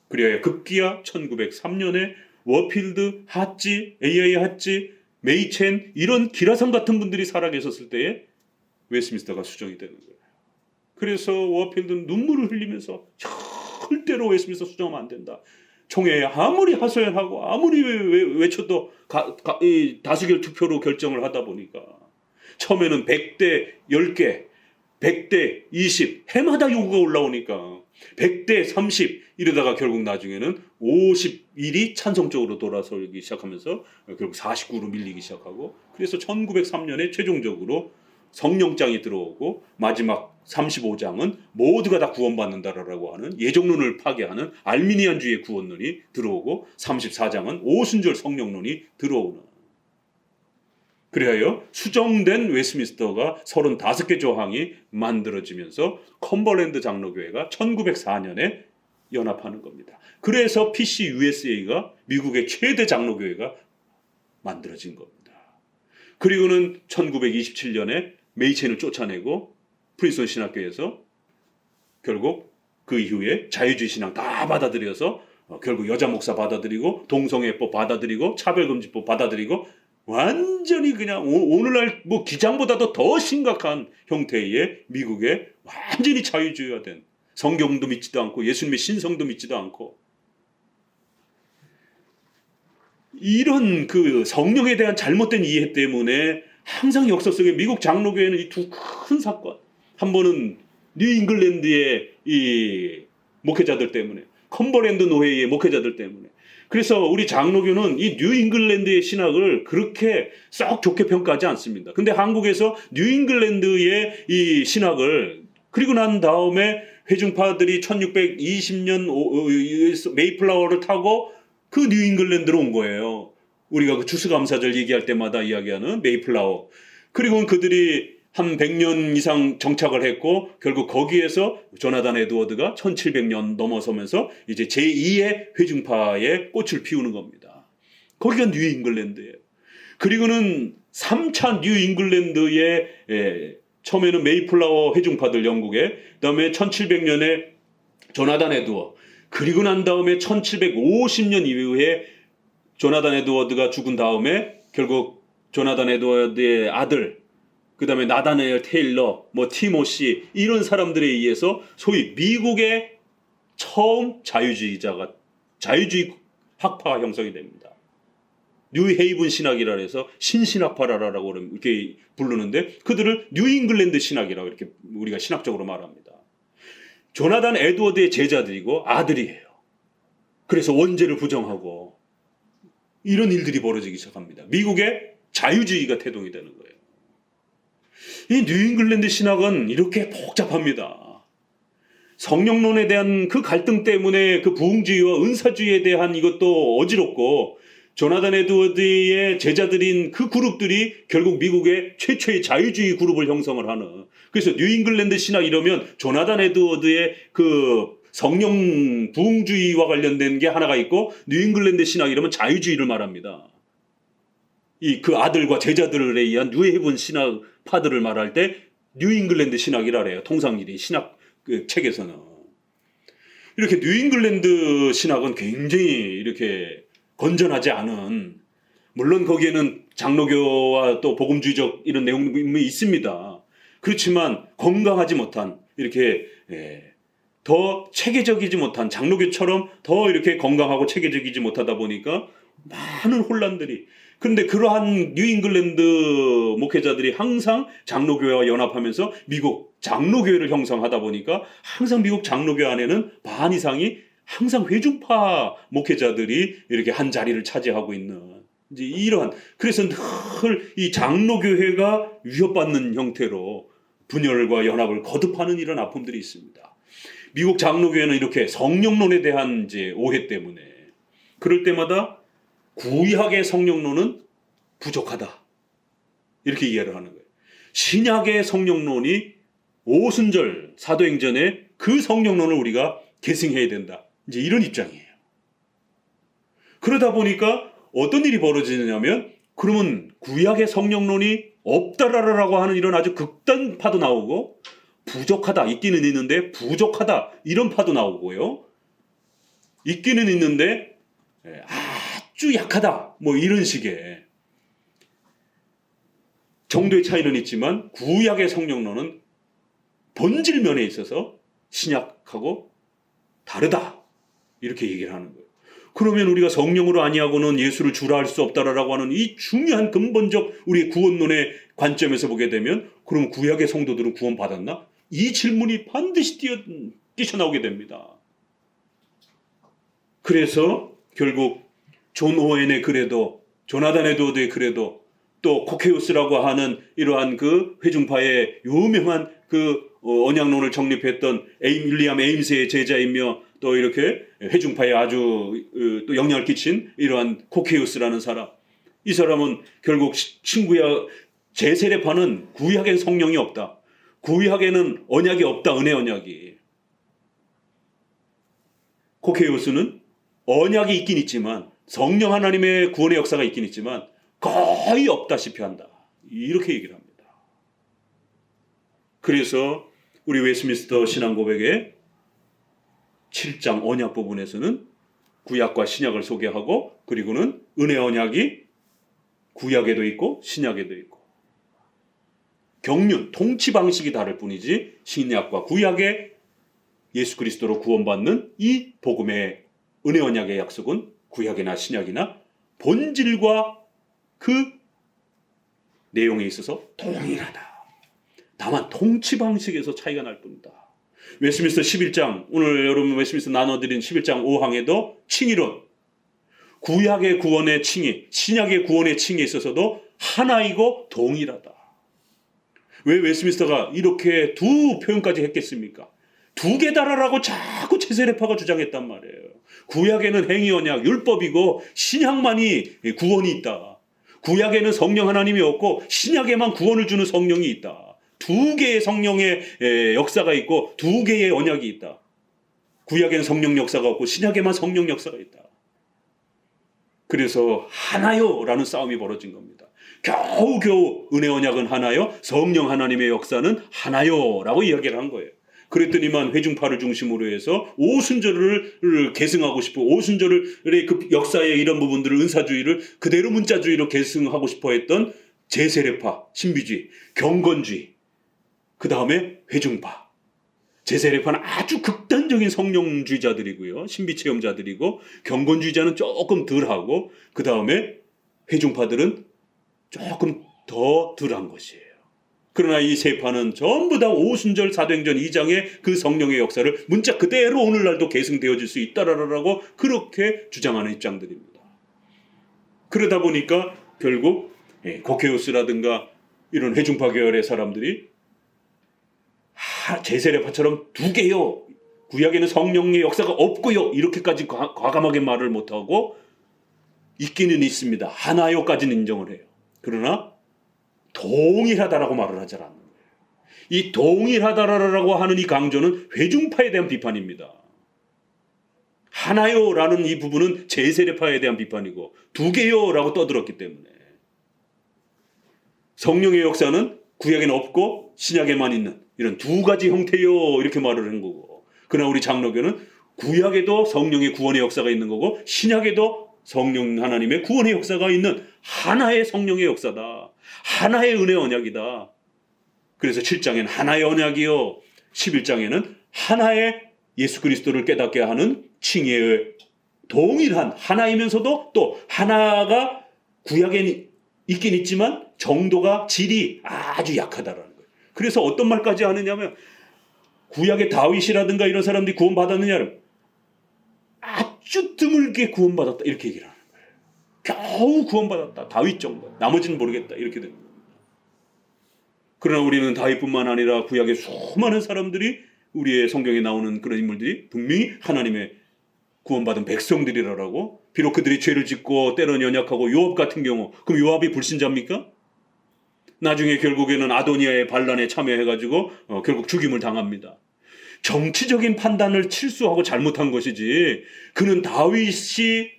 그래야 급기야 1903년에 워필드, 핫지, A.I. 핫지, 메이첸 이런 기라성 같은 분들이 살아계셨을 때에 웨스트민스터가 수정이 되는 거예요. 그래서 워필드는 눈물을 흘리면서 절대로 웨스트민스터 수정하면 안 된다. 총회에 아무리 하소연하고 아무리 외쳐도 다수결 투표로 결정을 하다 보니까 처음에는 100대 10개, 100대 20 해마다 요구가 올라오니까 100대 30 이러다가 결국 나중에는 51이 찬성적으로 돌아서기 시작하면서 결국 49로 밀리기 시작하고, 그래서 1903년에 최종적으로 성령장이 들어오고 마지막 35장은 모두가 다 구원받는다라고 하는 예정론을 파괴하는 알미니안주의 구원론이 들어오고 34장은 오순절 성령론이 들어오는, 그래야 수정된 웨스트민스터가 35개 조항이 만들어지면서 컴버랜드 장로교회가 1904년에 연합하는 겁니다. 그래서 PCUSA가 미국의 최대 장로교회가 만들어진 겁니다. 그리고는 1927년에 메이첸을 쫓아내고 프린스턴 신학교에서 결국 그 이후에 자유주의 신앙 다 받아들여서 결국 여자 목사 받아들이고 동성애법 받아들이고 차별금지법 받아들이고 완전히 그냥 오늘날 뭐 기장보다도 더 심각한 형태의 미국의 완전히 자유주의화된, 성경도 믿지도 않고 예수님의 신성도 믿지도 않고, 이런 그 성령에 대한 잘못된 이해 때문에 항상 역사 속에 미국 장로교회는 이 두 큰 사건, 한 번은 뉴 잉글랜드의 이 목회자들 때문에, 컴버랜드 노회의 목회자들 때문에. 그래서 우리 장로교는 이 뉴 잉글랜드의 신학을 그렇게 썩 좋게 평가하지 않습니다. 근데 한국에서 뉴 잉글랜드의 이 신학을, 그리고 난 다음에 회중파들이 1620년 메이플라워를 타고 그 뉴 잉글랜드로 온 거예요. 우리가 그 추수감사절 얘기할 때마다 이야기하는 메이플라워. 그리고 그들이 한 100년 이상 정착을 했고, 결국 거기에서 조나단 에드워드가 1700년 넘어서면서 이제 제2의 회중파의 꽃을 피우는 겁니다. 거기가 뉴 잉글랜드예요. 그리고는 3차 뉴 잉글랜드의 처음에는 메이플라워 회중파들 영국에, 그다음에 1700년에 조나단 에드워드, 그리고 난 다음에 1750년 이후에 조나단 에드워드가 죽은 다음에 결국 조나단 에드워드의 아들, 그 다음에 나다네엘 테일러, 뭐 티모시, 이런 사람들에 의해서 소위 미국의 처음 자유주의 학파가 형성이 됩니다. 뉴헤이븐 신학이라 해서 신신학파라라고 이렇게 부르는데, 그들을 뉴 잉글랜드 신학이라고 이렇게 우리가 신학적으로 말합니다. 조나단 에드워드의 제자들이고 아들이에요. 그래서 원죄를 부정하고 이런 일들이 벌어지기 시작합니다. 미국의 자유주의가 태동이 되는 거예요. 이 뉴 잉글랜드 신학은 이렇게 복잡합니다. 성령론에 대한 그 갈등 때문에 그 부흥주의와 은사주의에 대한 이것도 어지럽고, 조나단 에드워드의 제자들인 그 그룹들이 결국 미국의 최초의 자유주의 그룹을 형성을 하는, 그래서 뉴 잉글랜드 신학 이러면 조나단 에드워드의 그 성령 부흥주의와 관련된 게 하나가 있고, 뉴 잉글랜드 신학 이러면 자유주의를 말합니다. 그 아들과 제자들에 의한 뉴헤이븐 신학파들을 말할 때 뉴 잉글랜드 신학이라 그래요. 통상일이 신학 그 책에서는. 이렇게 뉴 잉글랜드 신학은 굉장히 이렇게 건전하지 않은, 물론 거기에는 장로교와 또 복음주의적 이런 내용이 있습니다. 그렇지만 건강하지 못한, 이렇게 더 체계적이지 못한, 장로교처럼 더 이렇게 건강하고 체계적이지 못하다 보니까 많은 혼란들이. 그런데 그러한 뉴 잉글랜드 목회자들이 항상 장로교회와 연합하면서 미국 장로교회를 형성하다 보니까 항상 미국 장로교 안에는 반 이상이 항상 회중파 목회자들이 이렇게 한 자리를 차지하고 있는, 이제 이러한, 그래서 늘 이 장로교회가 위협받는 형태로 분열과 연합을 거듭하는 이런 아픔들이 있습니다. 미국 장로교회는 이렇게 성령론에 대한 이제 오해 때문에 그럴 때마다 구약의 성령론은 부족하다, 이렇게 이해를 하는 거예요. 신약의 성령론이 오순절 사도행전에 그 성령론을 우리가 계승해야 된다, 이제 이런 입장이에요. 그러다 보니까 어떤 일이 벌어지느냐면, 그러면 구약의 성령론이 없다라고 하는 이런 아주 극단파도 나오고, 부족하다, 있기는 있는데 부족하다, 이런 파도 나오고요. 있기는 있는데 아주 약하다, 뭐 이런 식의 정도의 차이는 있지만, 구약의 성령론은 본질 면에 있어서 신약하고 다르다, 이렇게 얘기를 하는 거예요. 그러면 우리가 성령으로 아니하고는 예수를 주라 할 수 없다라고 하는 이 중요한 근본적 우리의 구원론의 관점에서 보게 되면, 그럼 구약의 성도들은 구원 받았나? 이 질문이 반드시 뛰쳐나오게 됩니다. 그래서 결국 존 오웬의 글에도, 조나단 에드워드의 글에도, 또 코케우스라고 하는 이러한 그 회중파의 유명한 그 언약론을 정립했던 윌리엄 에임스의 제자이며, 또 이렇게 회중파에 아주 또 영향을 끼친 이러한 코케우스라는 사람, 이 사람은 결국 신구약 제세례파는 구약엔 성령이 없다, 구약에는 언약이 없다, 은혜 언약이. 코케우스는 언약이 있긴 있지만, 성령 하나님의 구원의 역사가 있긴 있지만 거의 없다시피 한다, 이렇게 얘기를 합니다. 그래서 우리 웨스트민스터 신앙고백의 7장 언약 부분에서는 구약과 신약을 소개하고, 그리고는 은혜 언약이 구약에도 있고 신약에도 있고, 경륜, 통치 방식이 다를 뿐이지 신약과 구약의 예수 그리스도로 구원받는 이 복음의 은혜 언약의 약속은 구약이나 신약이나 본질과 그 내용에 있어서 동일하다. 다만 통치 방식에서 차이가 날 뿐이다. 웨스트민스터 11장, 오늘 여러분 웨스트민스터 나눠드린 11장 5항에도 칭의론, 구약의 구원의 칭의, 신약의 구원의 칭의에 있어서도 하나이고 동일하다. 왜 웨스트민스터가 이렇게 두 표현까지 했겠습니까? 두 개다라고 자꾸 제세례파가 주장했단 말이에요. 구약에는 행위 언약, 율법이고 신약만이 구원이 있다. 구약에는 성령 하나님이 없고 신약에만 구원을 주는 성령이 있다. 두 개의 성령의 역사가 있고 두 개의 언약이 있다. 구약에는 성령 역사가 없고 신약에만 성령 역사가 있다. 그래서 하나요 라는 싸움이 벌어진 겁니다. 겨우겨우 은혜 언약은 하나요, 성령 하나님의 역사는 하나요 라고 이야기를 한 거예요. 그랬더니만 회중파를 중심으로 해서 오순절을 계승하고 싶어, 오순절의 그 역사의 이런 부분들을, 은사주의를 그대로 문자주의로 계승하고 싶어 했던 제세례파, 신비주의, 경건주의, 그 다음에 회중파. 제세례파는 아주 극단적인 성령주의자들이고요, 신비체험자들이고, 경건주의자는 조금 덜하고, 그 다음에 회중파들은 조금 더 덜한 것이에요. 그러나 이 세 파는 전부 다 오순절 사도행전 2장의 그 성령의 역사를 문자 그대로 오늘날도 계승되어질 수 있다라고 그렇게 주장하는 입장들입니다. 그러다 보니까 결국 고케우스라든가 이런 회중파 계열의 사람들이 제세례파처럼 두 개요, 구약에는 성령의 역사가 없고요, 이렇게까지 과감하게 말을 못하고 있기는 있습니다, 하나요까지는 인정을 해요. 그러나 동일하다라고 말을 하지 않는 거예요. 이 동일하다라고 하는 이 강조는 회중파에 대한 비판입니다. 하나요라는 이 부분은 제세례파에 대한 비판이고, 두 개요라고 떠들었기 때문에 성령의 역사는 구약에는 없고 신약에만 있는 이런 두 가지 형태요 이렇게 말을 한 거고, 그러나 우리 장로교는 구약에도 성령의 구원의 역사가 있는 거고 신약에도 성령 하나님의 구원의 역사가 있는 하나의 성령의 역사다, 하나의 은혜 언약이다. 그래서 7장에는 하나의 언약이요, 11장에는 하나의 예수 그리스도를 깨닫게 하는 칭의의 동일한 하나이면서도 또 하나가 구약에 있긴 있지만 정도가 질이 아주 약하다라는 거예요. 그래서 어떤 말까지 하느냐면, 구약의 다윗이라든가 이런 사람들이 구원받았느냐를 아주 드물게 구원받았다 이렇게 얘기를 하는 거예요. 겨우 구원받았다, 다윗 정도, 나머지는 모르겠다 이렇게 되는 겁니다. 그러나 우리는 다윗뿐만 아니라 구약의 수많은 사람들이, 우리의 성경에 나오는 그런 인물들이 분명히 하나님의 구원받은 백성들이라고. 비록 그들이 죄를 짓고 때론 연약하고, 요압 같은 경우, 그럼 요압이 불신자입니까? 나중에 결국에는 아도니아의 반란에 참여해가지고 결국 죽임을 당합니다. 정치적인 판단을 실수하고 잘못한 것이지, 그는 다윗이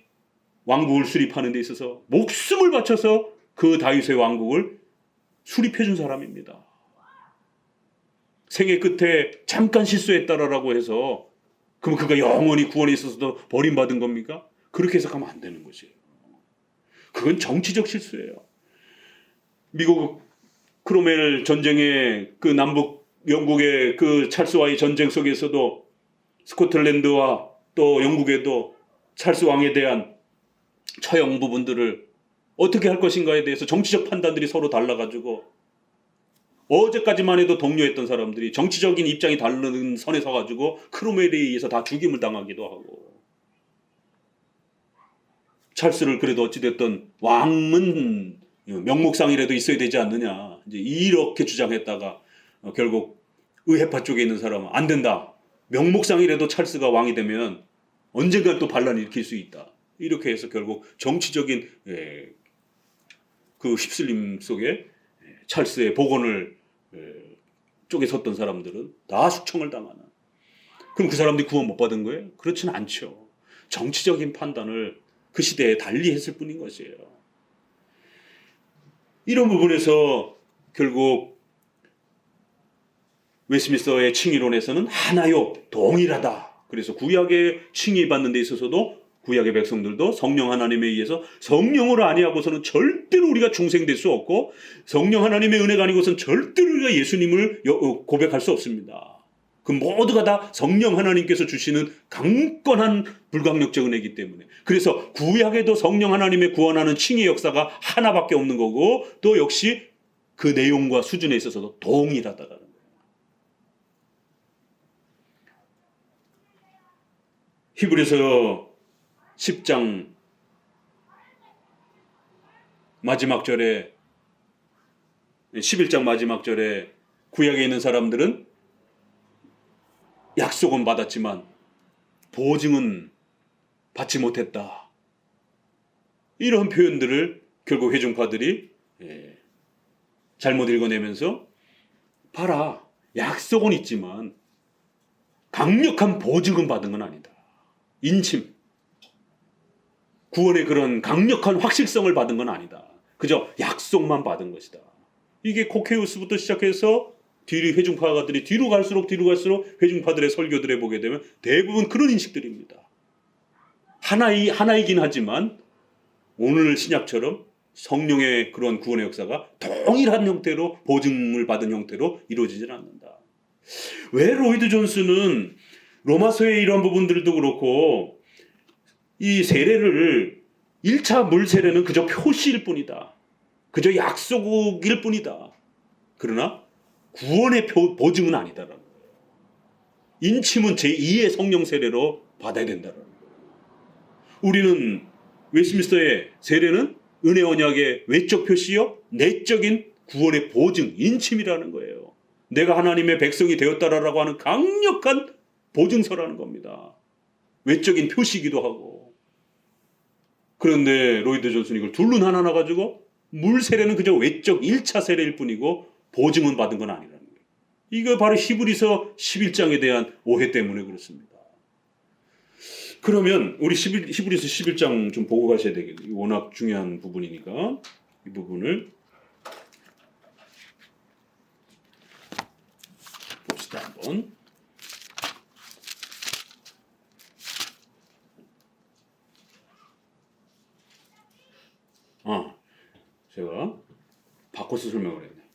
왕국을 수립하는 데 있어서 목숨을 바쳐서 그 다윗의 왕국을 수립해 준 사람입니다. 생애 끝에 잠깐 실수했다라고 해서 그럼 그가 영원히 구원에 있어서도 버림받은 겁니까? 그렇게 해석하면 안 되는 것이에요. 그건 정치적 실수예요. 미국 크로멜 전쟁의 그 남북 영국의 그 찰스와의 전쟁 속에서도 스코틀랜드와 또 영국에도 찰스 왕에 대한 처형 부분들을 어떻게 할 것인가에 대해서 정치적 판단들이 서로 달라가지고, 어제까지만 해도 동료했던 사람들이 정치적인 입장이 다른 선에 서가지고 크로멜에 의해서 다 죽임을 당하기도 하고, 찰스를 그래도 어찌됐든 왕은 명목상이라도 있어야 되지 않느냐 이제 이렇게 주장했다가 결국 의회파 쪽에 있는 사람은 안 된다, 명목상이라도 찰스가 왕이 되면 언젠가 또 반란을 일으킬 수 있다, 이렇게 해서 결국 정치적인 그 휩쓸림 속에 찰스의 복원을 쪽에 섰던 사람들은 다 숙청을 당하는. 그럼 그 사람들이 구원 못 받은 거예요? 그렇지는 않죠. 정치적인 판단을 그 시대에 달리 했을 뿐인 것이에요. 이런 부분에서 결국 웨스트민스터의 칭의론에서는 하나요, 동일하다. 그래서 구약의 칭의받는 데 있어서도 구약의 백성들도 성령 하나님에 의해서 성령으로 아니하고서는 절대로 우리가 중생될 수 없고, 성령 하나님의 은혜가 아니고서는 절대로 우리가 예수님을 고백할 수 없습니다. 그 모두가 다 성령 하나님께서 주시는 강건한 불강력적 은혜이기 때문에, 그래서 구약에도 성령 하나님의 구원하는 칭의 역사가 하나밖에 없는 거고, 또 역시 그 내용과 수준에 있어서도 동일하다라는 거예요. 히브리서 10장 마지막 절에, 11장 마지막 절에 구약에 있는 사람들은 약속은 받았지만 보증은 받지 못했다. 이런 표현들을 결국 회중파들이 잘못 읽어내면서, 봐라, 약속은 있지만 강력한 보증은 받은 건 아니다. 인침, 구원의 그런 강력한 확실성을 받은 건 아니다. 그저 약속만 받은 것이다. 이게 코케우스부터 시작해서 뒤로 회중파가들이 뒤로 갈수록 회중파들의 설교들에 보게 되면 대부분 그런 인식들입니다. 하나이긴 하지만 오늘 신약처럼 성령의 그런 구원의 역사가 동일한 형태로, 보증을 받은 형태로 이루어지질 않는다. 왜 로이드 존스는 로마서의 이런 부분들도 그렇고 이 세례를 1차 물 세례는 그저 표시일 뿐이다, 그저 약속일 뿐이다, 그러나 구원의 보증은 아니다라는 거예요. 인침은 제2의 성령 세례로 받아야 된다라는 거예요. 우리는 웨스트민스터의 세례는 은혜 언약의 외적 표시요, 내적인 구원의 보증, 인침이라는 거예요. 내가 하나님의 백성이 되었다라고 하는 강력한 보증서라는 겁니다. 외적인 표시이기도 하고. 그런데 로이드 존슨이 이걸 둘로 나눠 가지고 물 세례는 그저 외적 1차 세례일 뿐이고 보증은 받은 건 아니라는 거예요. 이거 바로 히브리서 11장에 대한 오해 때문에 그렇습니다. 그러면 우리 히브리서 11장 좀 보고 가셔야 되겠네요. 워낙 중요한 부분이니까 이 부분을 봅시다 한번. 제가 바꿔서 설명을 했네요.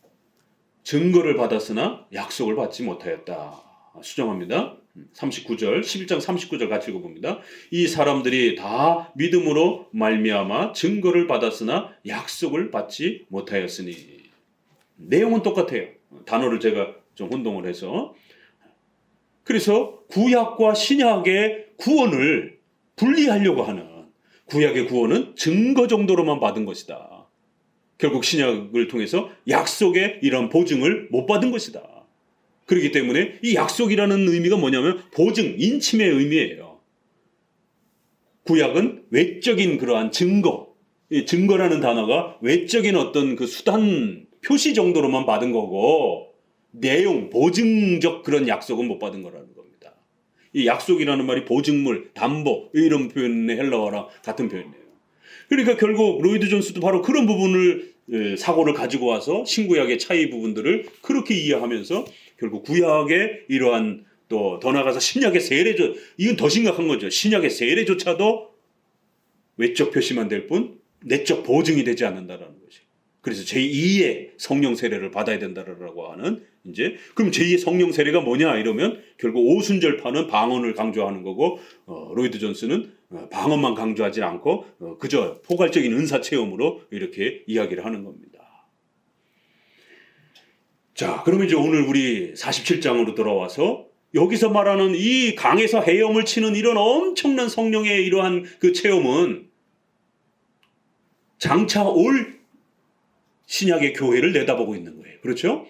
증거를 받았으나 약속을 받지 못하였다. 수정합니다. 39절, 11장 39절 같이 읽어봅니다. 이 사람들이 다 믿음으로 말미암아 증거를 받았으나 약속을 받지 못하였으니. 내용은 똑같아요. 단어를 제가 좀 혼동을 해서. 그래서 구약과 신약의 구원을 분리하려고 하는, 구약의 구원은 증거 정도로만 받은 것이다. 결국 신약을 통해서 약속의 이런 보증을 못 받은 것이다. 그렇기 때문에 이 약속이라는 의미가 뭐냐면 보증, 인침의 의미예요. 구약은 외적인 그러한 증거, 이 증거라는 단어가 외적인 어떤 그 수단, 표시 정도로만 받은 거고, 내용, 보증적 그런 약속은 못 받은 거라는 겁니다. 이 약속이라는 말이 보증물, 담보, 이런 표현의 헬라어랑 같은 표현이에요. 그러니까 결국 로이드 존스도 바로 그런 부분을, 사고를 가지고 와서 신구약의 차이 부분들을 그렇게 이해하면서 결국 구약의 이러한, 또 더 나아가서 신약의 세례조, 이건 더 심각한 거죠. 신약의 세례조차도 외적 표시만 될 뿐 내적 보증이 되지 않는다라는 것이. 그래서 제2의 성령 세례를 받아야 된다라고 하는, 이제 그럼 제2의 성령 세례가 뭐냐 이러면 결국 오순절파는 방언을 강조하는 거고, 로이드 존스는 방언만 강조하지 않고 그저 포괄적인 은사 체험으로 이렇게 이야기를 하는 겁니다. 자, 그러면 이제 오늘 우리 47장으로 돌아와서 여기서 말하는 이 강에서 헤엄을 치는 이런 엄청난 성령의 이러한 그 체험은 장차 올 신약의 교회를 내다보고 있는 거예요. 그렇죠?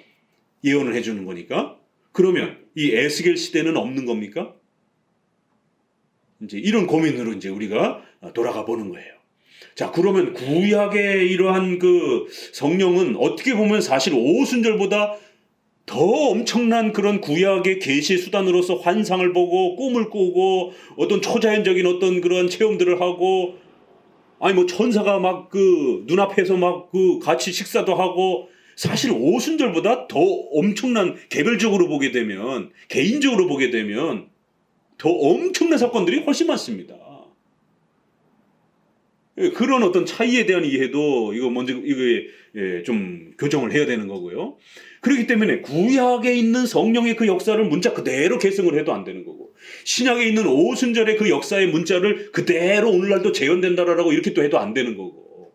예언을 해주는 거니까. 그러면 이 에스겔 시대는 없는 겁니까? 이제 이런 고민으로 이제 우리가 돌아가 보는 거예요. 자, 그러면 구약의 이러한 그 성령은 어떻게 보면 사실 오순절보다 더 엄청난 그런 구약의 계시 수단으로서 환상을 보고 꿈을 꾸고 어떤 초자연적인 어떤 그런 체험들을 하고, 아니 뭐 천사가 막 그 눈앞에서 막 그 같이 식사도 하고, 사실 오순절보다 더 엄청난, 개별적으로 보게 되면, 개인적으로 보게 되면 더 엄청난 사건들이 훨씬 많습니다. 그런 어떤 차이에 대한 이해도 이거 먼저 이거 좀 교정을 해야 되는 거고요. 그렇기 때문에 구약에 있는 성령의 그 역사를 문자 그대로 계승을 해도 안 되는 거고, 신약에 있는 오순절의 그 역사의 문자를 그대로 오늘날도 재현된다라고 이렇게 또 해도 안 되는 거고,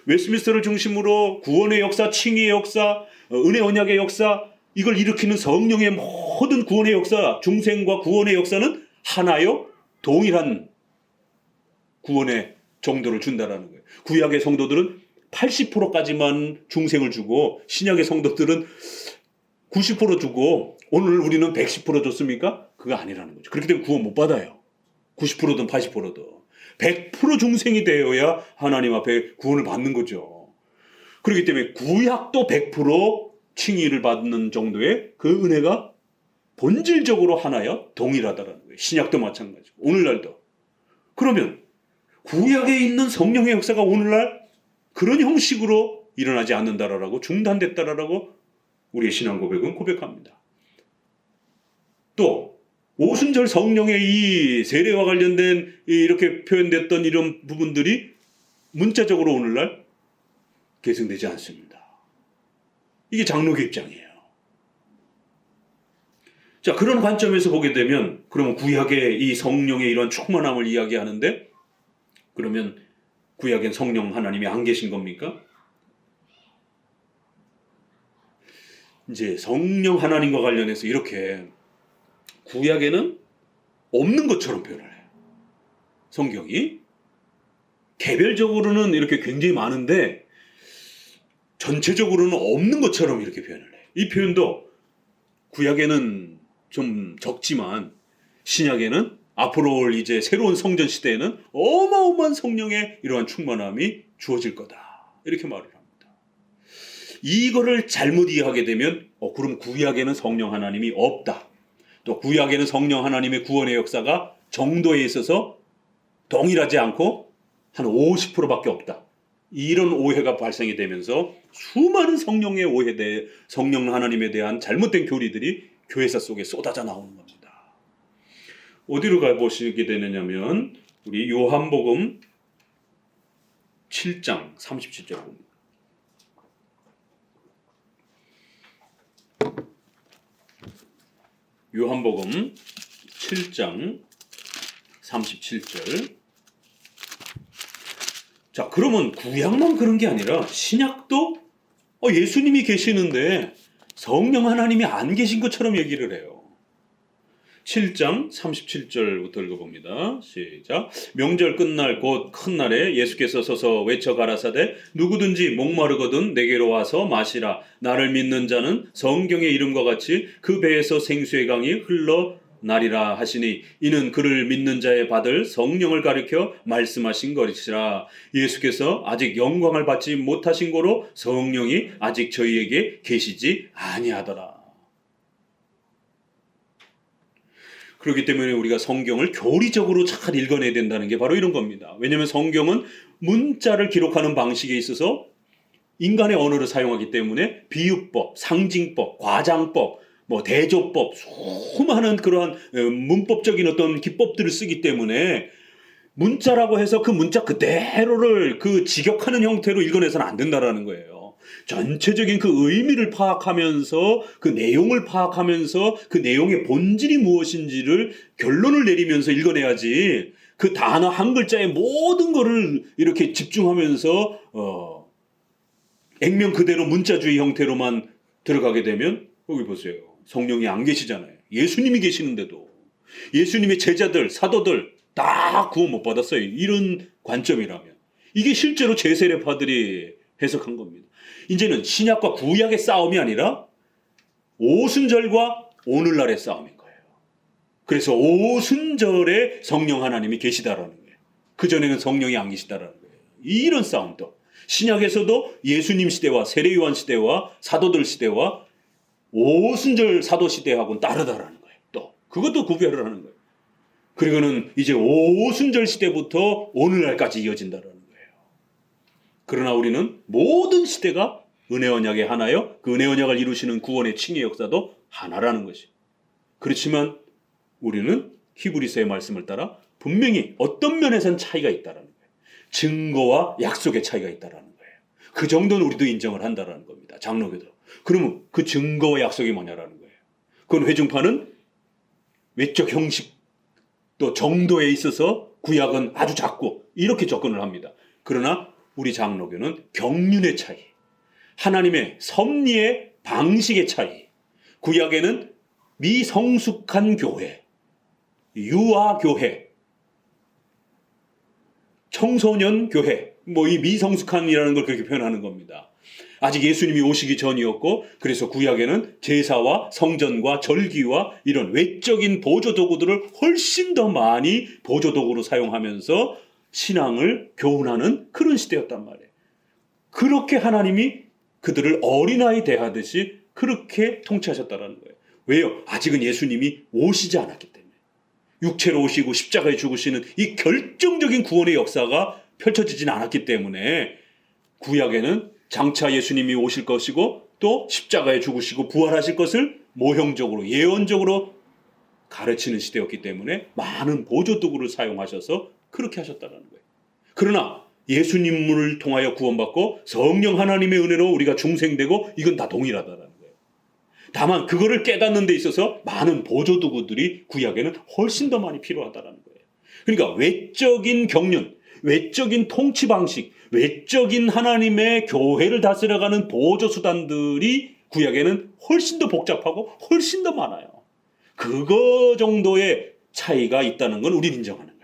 웨스트민스터를 중심으로 구원의 역사, 칭의의 역사, 은혜 언약의 역사, 이걸 일으키는 성령의 모든 구원의 역사, 중생과 구원의 역사는 하나요? 동일한 구원의 정도를 준다라는 거예요. 구약의 성도들은 80%까지만 중생을 주고 신약의 성도들은 90% 주고 오늘 우리는 110% 줬습니까? 그거 아니라는 거죠. 그렇기 때문에 구원 못 받아요. 90%든 80%든. 100% 중생이 되어야 하나님 앞에 구원을 받는 거죠. 그렇기 때문에 구약도 100% 칭의를 받는 정도의 그 은혜가 본질적으로 하나여 동일하다라는 거예요. 신약도 마찬가지고 오늘날도. 그러면 구약에 있는 성령의 역사가 오늘날 그런 형식으로 일어나지 않는다라고, 중단됐다라고 우리의 신앙 고백은 고백합니다. 또 오순절 성령의 이 세례와 관련된 이렇게 표현됐던 이런 부분들이 문자적으로 오늘날 계승되지 않습니다. 이게 장로교 입장이에요. 자, 그런 관점에서 보게 되면 그러면 구약의 이 성령의 이런 충만함을 이야기하는데, 그러면 구약엔 성령 하나님이 안 계신 겁니까? 이제 성령 하나님과 관련해서 이렇게 구약에는 없는 것처럼 표현을 해요. 성경이 개별적으로는 이렇게 굉장히 많은데 전체적으로는 없는 것처럼 이렇게 표현을 해요. 이 표현도 구약에는 좀 적지만 신약에는 앞으로 올 이제 새로운 성전 시대에는 어마어마한 성령의 이러한 충만함이 주어질 거다. 이렇게 말을 합니다. 이거를 잘못 이해하게 되면 그럼 구약에는 성령 하나님이 없다. 또 구약에는 성령 하나님의 구원의 역사가 정도에 있어서 동일하지 않고 한 50%밖에 없다. 이런 오해가 발생이 되면서 수많은 성령의 성령 하나님에 대한 잘못된 교리들이 교회사 속에 쏟아져 나오는 겁니다. 어디로 가보시게 되느냐면 우리 요한복음 7장 37절 봅니다. 요한복음 7장 37절. 자, 그러면 구약만 그런 게 아니라 신약도 예수님이 계시는데 성령 하나님이 안 계신 것처럼 얘기를 해요. 7장 37절부터 읽어봅니다. 시작. 명절 끝날 곧 큰 날에 예수께서 서서 외쳐 가라사대 누구든지 목마르거든 내게로 와서 마시라. 나를 믿는 자는 성경의 이름과 같이 그 배에서 생수의 강이 흘러나리라 하시니 이는 그를 믿는 자의 받을 성령을 가리켜 말씀하신 것이라. 예수께서 아직 영광을 받지 못하신 고로 성령이 아직 저희에게 계시지 아니하더라. 그렇기 때문에 우리가 성경을 교리적으로 잘 읽어내야 된다는 게 바로 이런 겁니다. 왜냐하면 성경은 문자를 기록하는 방식에 있어서 인간의 언어를 사용하기 때문에 비유법, 상징법, 과장법, 대조법, 수많은 그러한 문법적인 어떤 기법들을 쓰기 때문에 문자라고 해서 그 문자 그대로를 그 직역하는 형태로 읽어내서는 안 된다라는 거예요. 전체적인 그 의미를 파악하면서 그 내용을 파악하면서 그 내용의 본질이 무엇인지를 결론을 내리면서 읽어내야지 그 단어 한 글자의 모든 거를 이렇게 집중하면서 액면 그대로 문자주의 형태로만 들어가게 되면 여기 보세요. 성령이 안 계시잖아요. 예수님이 계시는데도 예수님의 제자들, 사도들 다 구원 못 받았어요. 이런 관점이라면 이게 실제로 제세례파들이 해석한 겁니다. 이제는 신약과 구약의 싸움이 아니라 오순절과 오늘날의 싸움인 거예요. 그래서 오순절에 성령 하나님이 계시다라는 거예요. 그전에는 성령이 안 계시다라는 거예요. 이런 싸움도 신약에서도 예수님 시대와 세례요한 시대와 사도들 시대와 오순절 사도 시대하고는 다르다라는 거예요. 또 그것도 구별을 하는 거예요. 그리고는 이제 오순절 시대부터 오늘날까지 이어진다라는 거예요. 그러나 우리는 모든 시대가 은혜 언약의 하나요. 그 은혜 언약을 이루시는 구원의 칭의 역사도 하나라는 것이. 그렇지만 우리는 히브리서의 말씀을 따라 분명히 어떤 면에선 차이가 있다라는 거예요. 증거와 약속의 차이가 있다라는 거예요. 그 정도는 우리도 인정을 한다라는 겁니다. 장로교도. 그러면 그 증거와 약속이 뭐냐라는 거예요. 그건 회중파는 외적 형식 또 정도에 있어서 구약은 아주 작고 이렇게 접근을 합니다. 그러나 우리 장로교는 경륜의 차이, 하나님의 섭리의 방식의 차이, 구약에는 미성숙한 교회, 유아교회, 청소년 교회, 이 미성숙한이라는 걸 그렇게 표현하는 겁니다. 아직 예수님이 오시기 전이었고, 그래서 구약에는 제사와 성전과 절기와 이런 외적인 보조도구들을 훨씬 더 많이 보조도구로 사용하면서 신앙을 교훈하는 그런 시대였단 말이에요. 그렇게 하나님이 그들을 어린아이 대하듯이 그렇게 통치하셨다는 거예요. 왜요? 아직은 예수님이 오시지 않았기 때문에. 육체로 오시고 십자가에 죽으시는 이 결정적인 구원의 역사가 펼쳐지진 않았기 때문에 구약에는 장차 예수님이 오실 것이고 또 십자가에 죽으시고 부활하실 것을 모형적으로 예언적으로 가르치는 시대였기 때문에 많은 보조도구를 사용하셔서 그렇게 하셨다는 거예요. 그러나 예수님을 통하여 구원받고 성령 하나님의 은혜로 우리가 중생되고 이건 다 동일하다는 거예요. 다만 그거를 깨닫는 데 있어서 많은 보조도구들이 구약에는 훨씬 더 많이 필요하다는 거예요. 그러니까 외적인 경륜, 외적인 통치 방식, 외적인 하나님의 교회를 다스려가는 보조수단들이 구약에는 훨씬 더 복잡하고 훨씬 더 많아요. 그거 정도의 차이가 있다는 건 우리는 인정하는 거예요.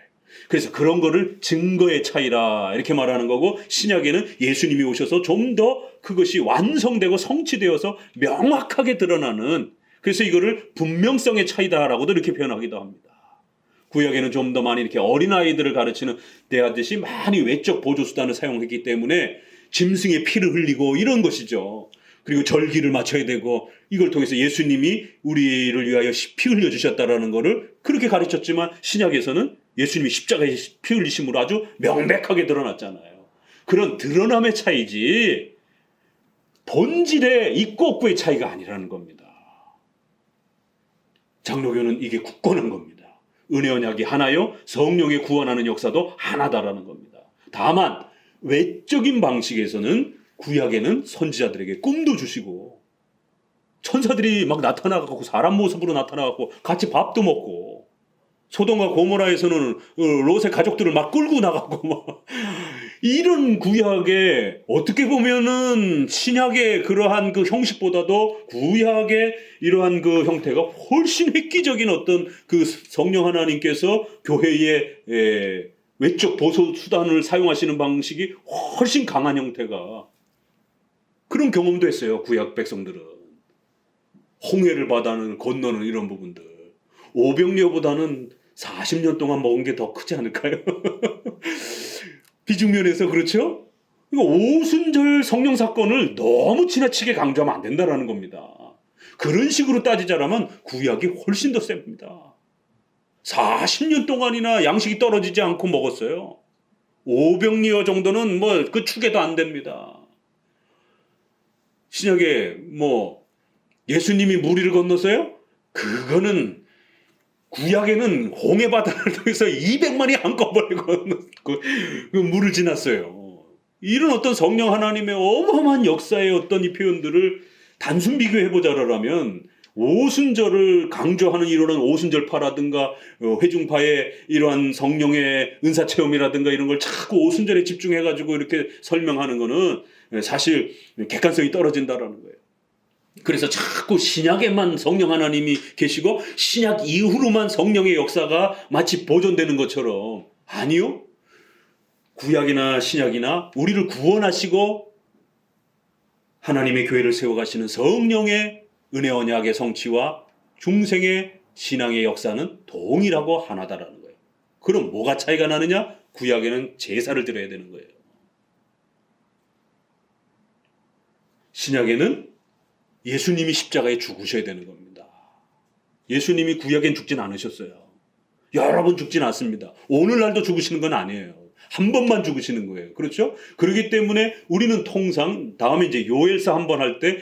그래서 그런 거를 증거의 차이라 이렇게 말하는 거고, 신약에는 예수님이 오셔서 좀 더 그것이 완성되고 성취되어서 명확하게 드러나는, 그래서 이거를 분명성의 차이다라고도 이렇게 표현하기도 합니다. 구약에는 좀 더 많이 이렇게 어린아이들을 가르치는 대하듯이 많이 외적 보조수단을 사용했기 때문에 짐승의 피를 흘리고 이런 것이죠. 그리고 절기를 맞춰야 되고, 이걸 통해서 예수님이 우리를 위하여 피 흘려주셨다라는 것을 그렇게 가르쳤지만, 신약에서는 예수님이 십자가에 피 흘리심으로 아주 명백하게 드러났잖아요. 그런 드러남의 차이지 본질의 있고 없고의 차이가 아니라는 겁니다. 장로교는 이게 굳건한 겁니다. 은혜 언약이 하나요, 성령의 구원하는 역사도 하나다라는 겁니다. 다만 외적인 방식에서는 구약에는 선지자들에게 꿈도 주시고 천사들이 막 나타나갖고 사람 모습으로 나타나갖고 같이 밥도 먹고, 소돔과 고모라에서는 롯의 가족들을 막 끌고 나가고 막 이런 구약에 어떻게 보면은 신약의 그러한 그 형식보다도 구약의 이러한 그 형태가 훨씬 획기적인 어떤 그 성령 하나님께서 교회의 외적 보소 수단을 사용하시는 방식이 훨씬 강한 형태가, 그런 경험도 했어요. 구약 백성들은 홍해를 바다는 건너는 이런 부분들, 오병이어보다는 40년 동안 먹은 게 더 크지 않을까요? 비중면에서 그렇죠? 오순절 성령 사건을 너무 지나치게 강조하면 안 된다라는 겁니다. 그런 식으로 따지자라면 구약이 훨씬 더 셉니다. 40년 동안이나 양식이 떨어지지 않고 먹었어요. 오병이어 정도는 그 축에도 안 됩니다. 신약에 예수님이 물 위를 건너서요? 그거는 구약에는 홍해 바다를 통해서 200만이 한꺼번에 그 물을 지났어요. 이런 어떤 성령 하나님의 어마어마한 역사의 어떤 이 표현들을 단순 비교해보자라면, 오순절을 강조하는 이런 오순절파라든가 회중파의 이러한 성령의 은사체험이라든가 이런 걸 자꾸 오순절에 집중해가지고 이렇게 설명하는 거는 사실 객관성이 떨어진다라는 거예요. 그래서 자꾸 신약에만 성령 하나님이 계시고 신약 이후로만 성령의 역사가 마치 보존되는 것처럼, 아니요. 구약이나 신약이나 우리를 구원하시고 하나님의 교회를 세워가시는 성령의 은혜 언약의 성취와 중생의 신앙의 역사는 동일하고 하나다라는 거예요. 그럼 뭐가 차이가 나느냐? 구약에는 제사를 드려야 되는 거예요. 신약에는 예수님이 십자가에 죽으셔야 되는 겁니다. 예수님이 구약엔 죽진 않으셨어요. 여러 번 죽진 않습니다. 오늘날도 죽으시는 건 아니에요. 한 번만 죽으시는 거예요. 그렇죠? 그렇기 때문에 우리는 통상 다음에 이제 요엘서 한 번 할 때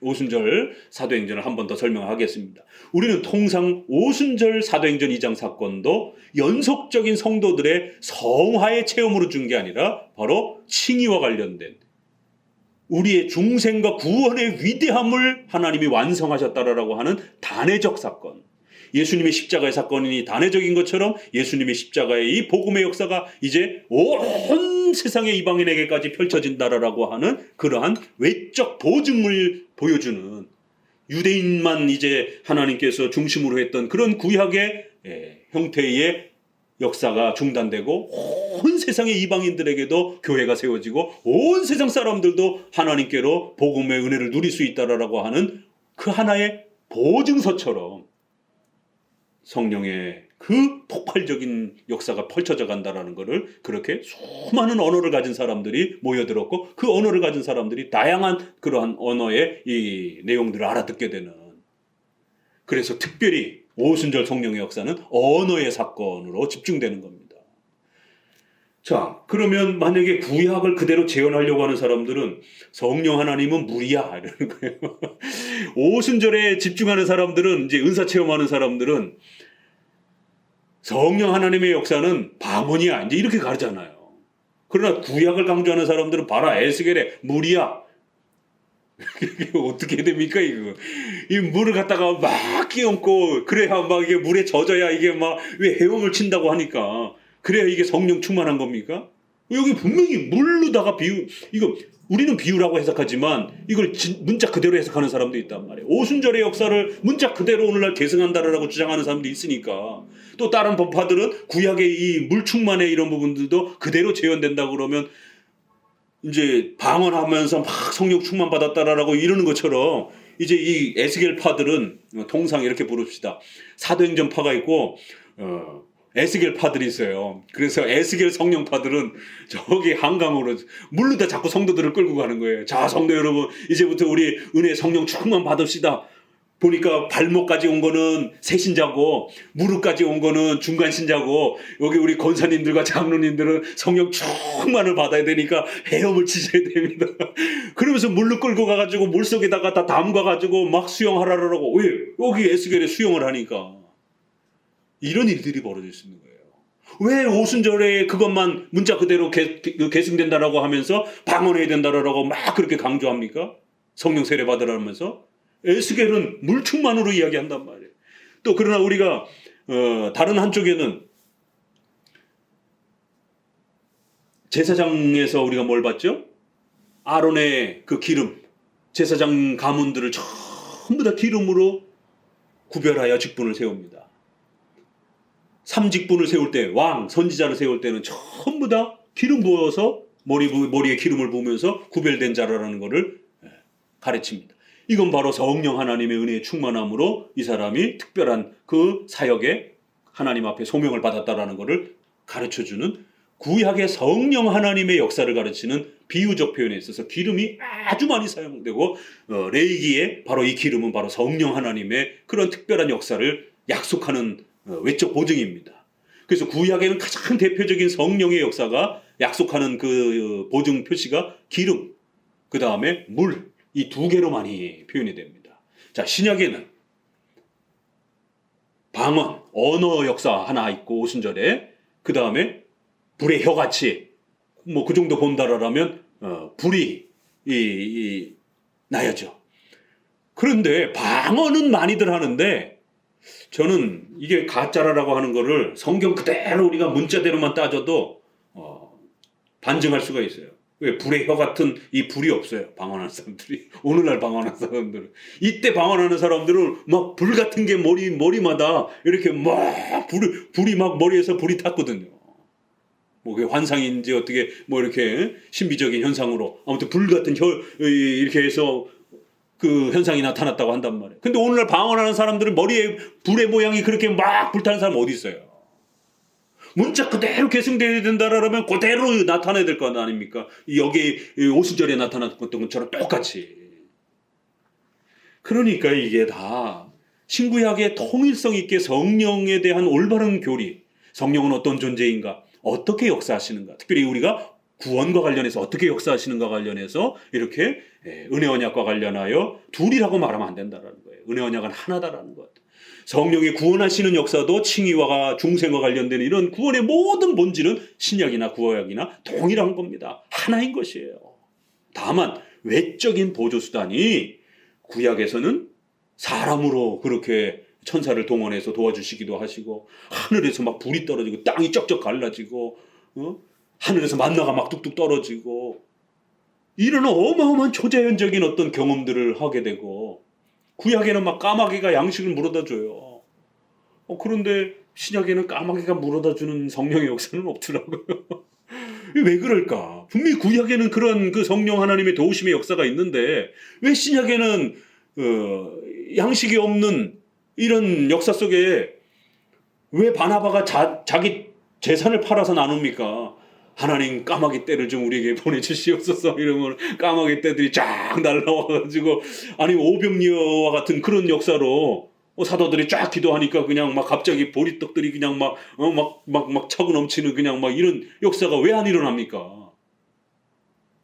오순절 사도행전을 한 번 더 설명하겠습니다. 우리는 통상 오순절 사도행전 2장 사건도 연속적인 성도들의 성화의 체험으로 준 게 아니라 바로 칭의와 관련된 우리의 중생과 구원의 위대함을 하나님이 완성하셨다라고 하는 단회적 사건. 예수님의 십자가의 사건이 단회적인 것처럼 예수님의 십자가의 이 복음의 역사가 이제 온 세상의 이방인에게까지 펼쳐진다라고 하는 그러한 외적 보증을 보여주는 유대인만 이제 하나님께서 중심으로 했던 그런 구약의 형태의 역사가 중단되고 온 세상의 이방인들에게도 교회가 세워지고 온 세상 사람들도 하나님께로 복음의 은혜를 누릴 수 있다라고 하는 그 하나의 보증서처럼 성령의 그 폭발적인 역사가 펼쳐져 간다라는 것을 그렇게 수많은 언어를 가진 사람들이 모여들었고 그 언어를 가진 사람들이 다양한 그러한 언어의 이 내용들을 알아듣게 되는, 그래서 특별히 오순절 성령의 역사는 언어의 사건으로 집중되는 겁니다. 자, 그러면 만약에 구약을 그대로 재현하려고 하는 사람들은 성령 하나님은 무리야 이러는 거예요. 오순절에 집중하는 사람들은, 이제 은사 체험하는 사람들은 성령 하나님의 역사는 방언이야 이제 이렇게 가르잖아요. 그러나 구약을 강조하는 사람들은 봐라 에스겔의 무리야. 이게 어떻게 됩니까 이거? 이 물을 갖다가 막 끼얹고 그래야 막 이게 물에 젖어야 이게 막 왜 헤엄을 친다고 하니까 그래야 이게 성령 충만한 겁니까? 여기 분명히 물로다가 이거 우리는 비유라고 해석하지만 이걸 문자 그대로 해석하는 사람도 있단 말이에요. 오순절의 역사를 문자 그대로 오늘날 계승한다라고 주장하는 사람도 있으니까. 또 다른 법파들은 구약의 이 물 충만의 이런 부분들도 그대로 재현된다 그러면 이제 방언하면서 막 성령 충만 받았다라고 이러는 것처럼 이제 이 에스겔파들은 통상 이렇게 부릅시다. 사도행전파가 있고 에스겔파들이 있어요. 그래서 에스겔 성령파들은 저기 한강으로 물로다 자꾸 성도들을 끌고 가는 거예요. 자, 성도 여러분, 이제부터 우리 은혜 성령 충만 받읍시다. 보니까 발목까지 온 거는 새신자고 무릎까지 온 거는 중간신자고 여기 우리 권사님들과 장로님들은 성령 충만을 받아야 되니까 헤엄을 치셔야 됩니다. 그러면서 물로 끌고 가가지고 물속에다가 다 담가가지고 막 수영하라라고. 왜? 여기 에스겔에 수영을 하니까. 이런 일들이 벌어질 수 있는 거예요. 왜 오순절에 그것만 문자 그대로 계승된다라고 하면서 방언해야 된다라고 막 그렇게 강조합니까? 성령 세례 받으라면서. 에스겔은 물충만으로 이야기한단 말이에요. 또 그러나 우리가 다른 한쪽에는 제사장에서 우리가 뭘 봤죠? 아론의 그 기름, 제사장 가문들을 전부 다 기름으로 구별하여 직분을 세웁니다. 3직분을 세울 때, 왕, 선지자를 세울 때는 전부 다 기름 부어서 머리에 기름을 부으면서 구별된 자라는 것을 가르칩니다. 이건 바로 성령 하나님의 은혜의 충만함으로 이 사람이 특별한 그 사역에 하나님 앞에 소명을 받았다라는 것을 가르쳐주는 구약의 성령 하나님의 역사를 가르치는 비유적 표현에 있어서 기름이 아주 많이 사용되고 레위기에 바로 이 기름은 바로 성령 하나님의 그런 특별한 역사를 약속하는 외적 보증입니다. 그래서 구약에는 가장 대표적인 성령의 역사가 약속하는 그 보증 표시가 기름, 그 다음에 물, 이 두 개로 많이 표현이 됩니다. 자, 신약에는 방언, 언어 역사 하나 있고 오순절에, 그 다음에 불의 혀같이 뭐 그 정도 본다라면 불이 나야죠. 그런데 방언은 많이들 하는데 저는 이게 가짜라고 하는 거를 성경 그대로 우리가 문자대로만 따져도 반증할 수가 있어요. 왜? 불의 혀 같은 이 불이 없어요. 방언하는 사람들이. 오늘날 방언하는 사람들은. 이때 방언하는 사람들은 막 불 같은 게 머리마다 이렇게 막 불이 막 머리에서 불이 탔거든요. 뭐 그게 환상인지 어떻게 뭐 이렇게 신비적인 현상으로 아무튼 불 같은 이렇게 해서 그 현상이 나타났다고 한단 말이에요. 근데 오늘날 방언하는 사람들은 머리에 불의 모양이 그렇게 막 불타는 사람 어디 있어요? 문자 그대로 계승되어야 된다라면 그대로 나타나야 될 거 아닙니까? 여기 오순절에 나타났던 것처럼 똑같이. 그러니까 이게 다 신구약의 통일성 있게 성령에 대한 올바른 교리, 성령은 어떤 존재인가? 어떻게 역사하시는가? 특별히 우리가 구원과 관련해서 어떻게 역사하시는가 관련해서 이렇게 은혜 언약과 관련하여 둘이라고 말하면 안 된다는 거예요. 은혜 언약은 하나다라는 것. 성령이 구원하시는 역사도 칭의와 중생과 관련된 이런 구원의 모든 본질은 신약이나 구약이나 동일한 겁니다. 하나인 것이에요. 다만 외적인 보조수단이 구약에서는 사람으로 그렇게 천사를 동원해서 도와주시기도 하시고, 하늘에서 막 불이 떨어지고 땅이 쩍쩍 갈라지고, 하늘에서 만나가 막 뚝뚝 떨어지고, 이런 어마어마한 초자연적인 어떤 경험들을 하게 되고, 구약에는 막 까마귀가 양식을 물어다 줘요. 그런데 신약에는 까마귀가 물어다 주는 성령의 역사는 없더라고요. 왜 그럴까? 분명히 구약에는 그런 그 성령 하나님의 도우심의 역사가 있는데 왜 신약에는 양식이 없는 이런 역사 속에 왜 바나바가 자기 재산을 팔아서 나눕니까? 하나님 까마귀 떼를 좀 우리에게 보내주시옵소서 이러면 까마귀 떼들이 쫙 날라와가지고, 아니면 오병이어와 같은 그런 역사로 사도들이 쫙 기도하니까 그냥 막 갑자기 보리떡들이 그냥 막 차고 넘치는 그냥 막 이런 역사가 왜 안 일어납니까?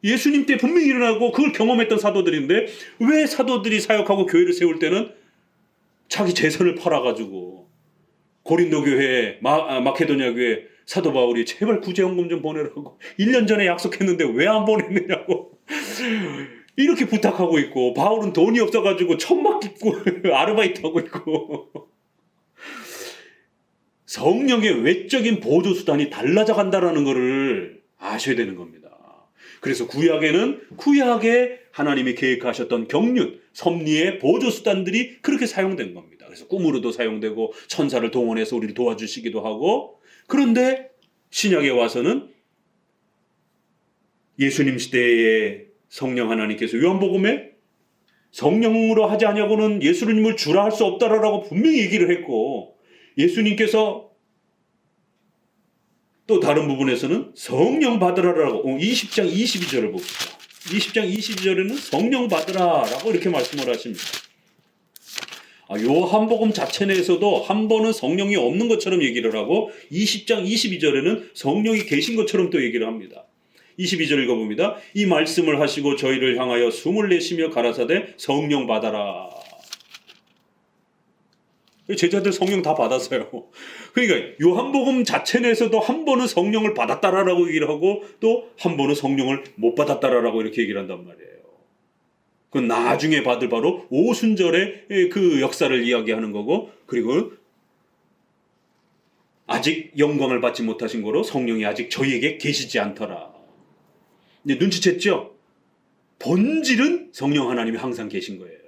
예수님 때 분명히 일어나고 그걸 경험했던 사도들인데 왜 사도들이 사역하고 교회를 세울 때는 자기 재산을 팔아가지고 고린도 교회, 마케도냐 교회 사도 바울이 제발 구제헌금 좀 보내라고 1년 전에 약속했는데 왜 안 보냈느냐고 이렇게 부탁하고 있고, 바울은 돈이 없어가지고 천막 깃고 아르바이트하고 있고. 성령의 외적인 보조수단이 달라져 간다는 것을 아셔야 되는 겁니다. 그래서 구약에는 구약에 하나님이 계획하셨던 경륜, 섭리의 보조수단들이 그렇게 사용된 겁니다. 그래서 꿈으로도 사용되고 천사를 동원해서 우리를 도와주시기도 하고, 그런데 신약에 와서는 예수님 시대에 성령 하나님께서 요한복음에 성령으로 하지 아니하고는 예수님을 주라 할 수 없다라고 분명히 얘기를 했고, 예수님께서 또 다른 부분에서는 성령 받으라라고 20장 22절을 봅시다. 20장 22절에는 성령 받으라라고 이렇게 말씀을 하십니다. 요한복음 자체 내에서도 한 번은 성령이 없는 것처럼 얘기를 하고 20장 22절에는 성령이 계신 것처럼 또 얘기를 합니다. 22절 읽어봅니다. 이 말씀을 하시고 저희를 향하여 숨을 내쉬며 가라사대 성령 받아라. 제자들 성령 다 받았어요. 그러니까 요한복음 자체 내에서도 한 번은 성령을 받았다라고 얘기를 하고 또 한 번은 성령을 못 받았다라고 이렇게 얘기를 한단 말이에요. 그건 나중에 받을 바로 오순절의 그 역사를 이야기하는 거고, 그리고 아직 영광을 받지 못하신 거로 성령이 아직 저희에게 계시지 않더라. 이제 눈치챘죠? 본질은 성령 하나님이 항상 계신 거예요.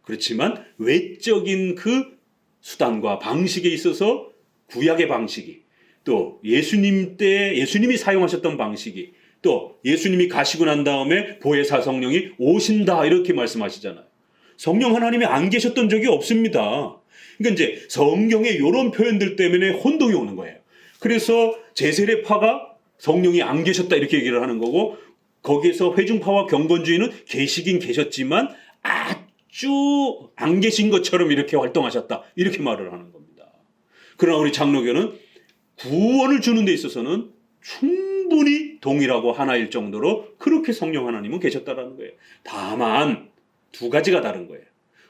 그렇지만 외적인 그 수단과 방식에 있어서 구약의 방식이, 또 예수님 때 예수님이 사용하셨던 방식이, 또 예수님이 가시고 난 다음에 보혜사 성령이 오신다 이렇게 말씀하시잖아요. 성령 하나님이 안 계셨던 적이 없습니다. 그러니까 이제 성경의 이런 표현들 때문에 혼동이 오는 거예요. 그래서 제세례파가 성령이 안 계셨다 이렇게 얘기를 하는 거고, 거기에서 회중파와 경건주의는 계시긴 계셨지만 아주 안 계신 것처럼 이렇게 활동하셨다 이렇게 말을 하는 겁니다. 그러나 우리 장로교는 구원을 주는 데 있어서는 충분히 동일하고 하나일 정도로 그렇게 성령 하나님은 계셨다라는 거예요. 다만 두 가지가 다른 거예요.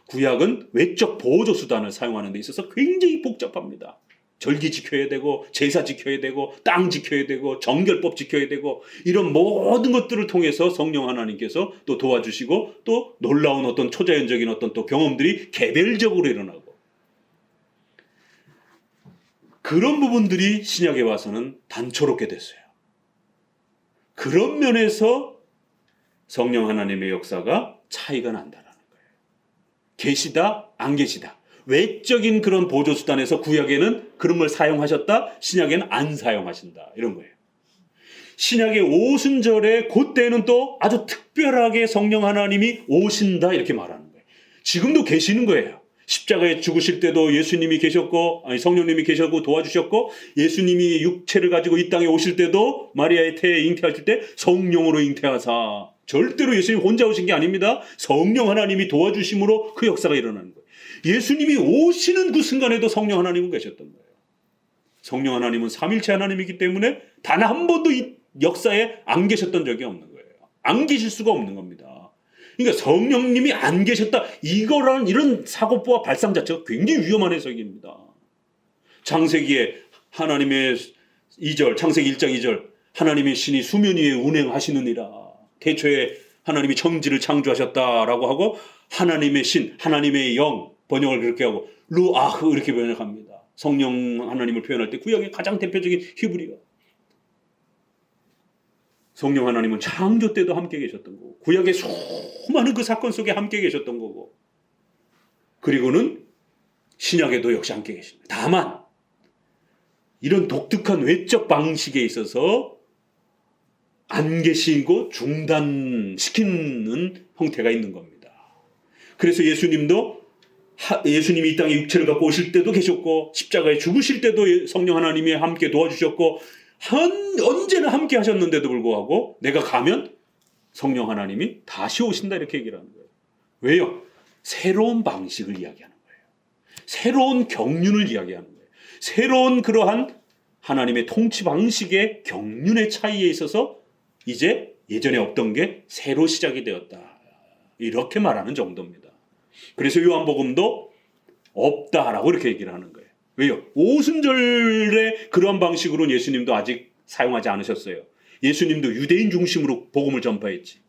구약은 외적 보조수단을 사용하는 데 있어서 굉장히 복잡합니다. 절기 지켜야 되고 제사 지켜야 되고 땅 지켜야 되고 정결법 지켜야 되고, 이런 모든 것들을 통해서 성령 하나님께서 또 도와주시고 또 놀라운 어떤 초자연적인 어떤 또 경험들이 개별적으로 일어나고, 그런 부분들이 신약에 와서는 단초롭게 됐어요. 그런 면에서 성령 하나님의 역사가 차이가 난다는 거예요. 계시다 안 계시다. 외적인 그런 보조수단에서 구약에는 그런 걸 사용하셨다, 신약에는 안 사용하신다 이런 거예요. 신약의 오순절에 그때는 또 아주 특별하게 성령 하나님이 오신다 이렇게 말하는 거예요. 지금도 계시는 거예요. 십자가에 죽으실 때도 예수님이 계셨고, 성령님이 계셨고 도와주셨고, 예수님이 육체를 가지고 이 땅에 오실 때도 마리아의 태에 잉태하실 때 성령으로 잉태하사, 절대로 예수님 혼자 오신 게 아닙니다. 성령 하나님이 도와주심으로 그 역사가 일어나는 거예요. 예수님이 오시는 그 순간에도 성령 하나님은 계셨던 거예요. 성령 하나님은 삼일체 하나님이기 때문에 단 한 번도 이 역사에 안 계셨던 적이 없는 거예요. 안 계실 수가 없는 겁니다. 그러니까 성령님이 안 계셨다, 이런 사고와 발상 자체가 굉장히 위험한 해석입니다. 창세기에 하나님의 2절, 창세기 1장 2절, 하나님의 신이 수면 위에 운행하시느니라. 태초에 하나님이 천지를 창조하셨다라고 하고, 하나님의 신, 하나님의 영, 번역을 그렇게 하고 루아흐 이렇게 번역합니다. 성령 하나님을 표현할 때 구약의 가장 대표적인 히브리어. 성령 하나님은 창조 때도 함께 계셨던 거고, 구약의 수많은 그 사건 속에 함께 계셨던 거고, 그리고는 신약에도 역시 함께 계십니다. 다만 이런 독특한 외적 방식에 있어서 안 계시고 중단시키는 형태가 있는 겁니다. 그래서 예수님이 이 땅에 육체를 갖고 오실 때도 계셨고, 십자가에 죽으실 때도 성령 하나님이 함께 도와주셨고, 언제나 함께 하셨는데도 불구하고 내가 가면 성령 하나님이 다시 오신다, 이렇게 얘기를 하는 거예요. 왜요? 새로운 방식을 이야기하는 거예요. 새로운 경륜을 이야기하는 거예요. 새로운 그러한 하나님의 통치 방식의 경륜의 차이에 있어서 이제 예전에 없던 게 새로 시작이 되었다, 이렇게 말하는 정도입니다. 그래서 요한복음도 없다라고 이렇게 얘기를 하는 거예요. 왜요? 오순절의 그런 방식으로는 예수님도 아직 사용하지 않으셨어요. 예수님도 유대인 중심으로 복음을 전파했지.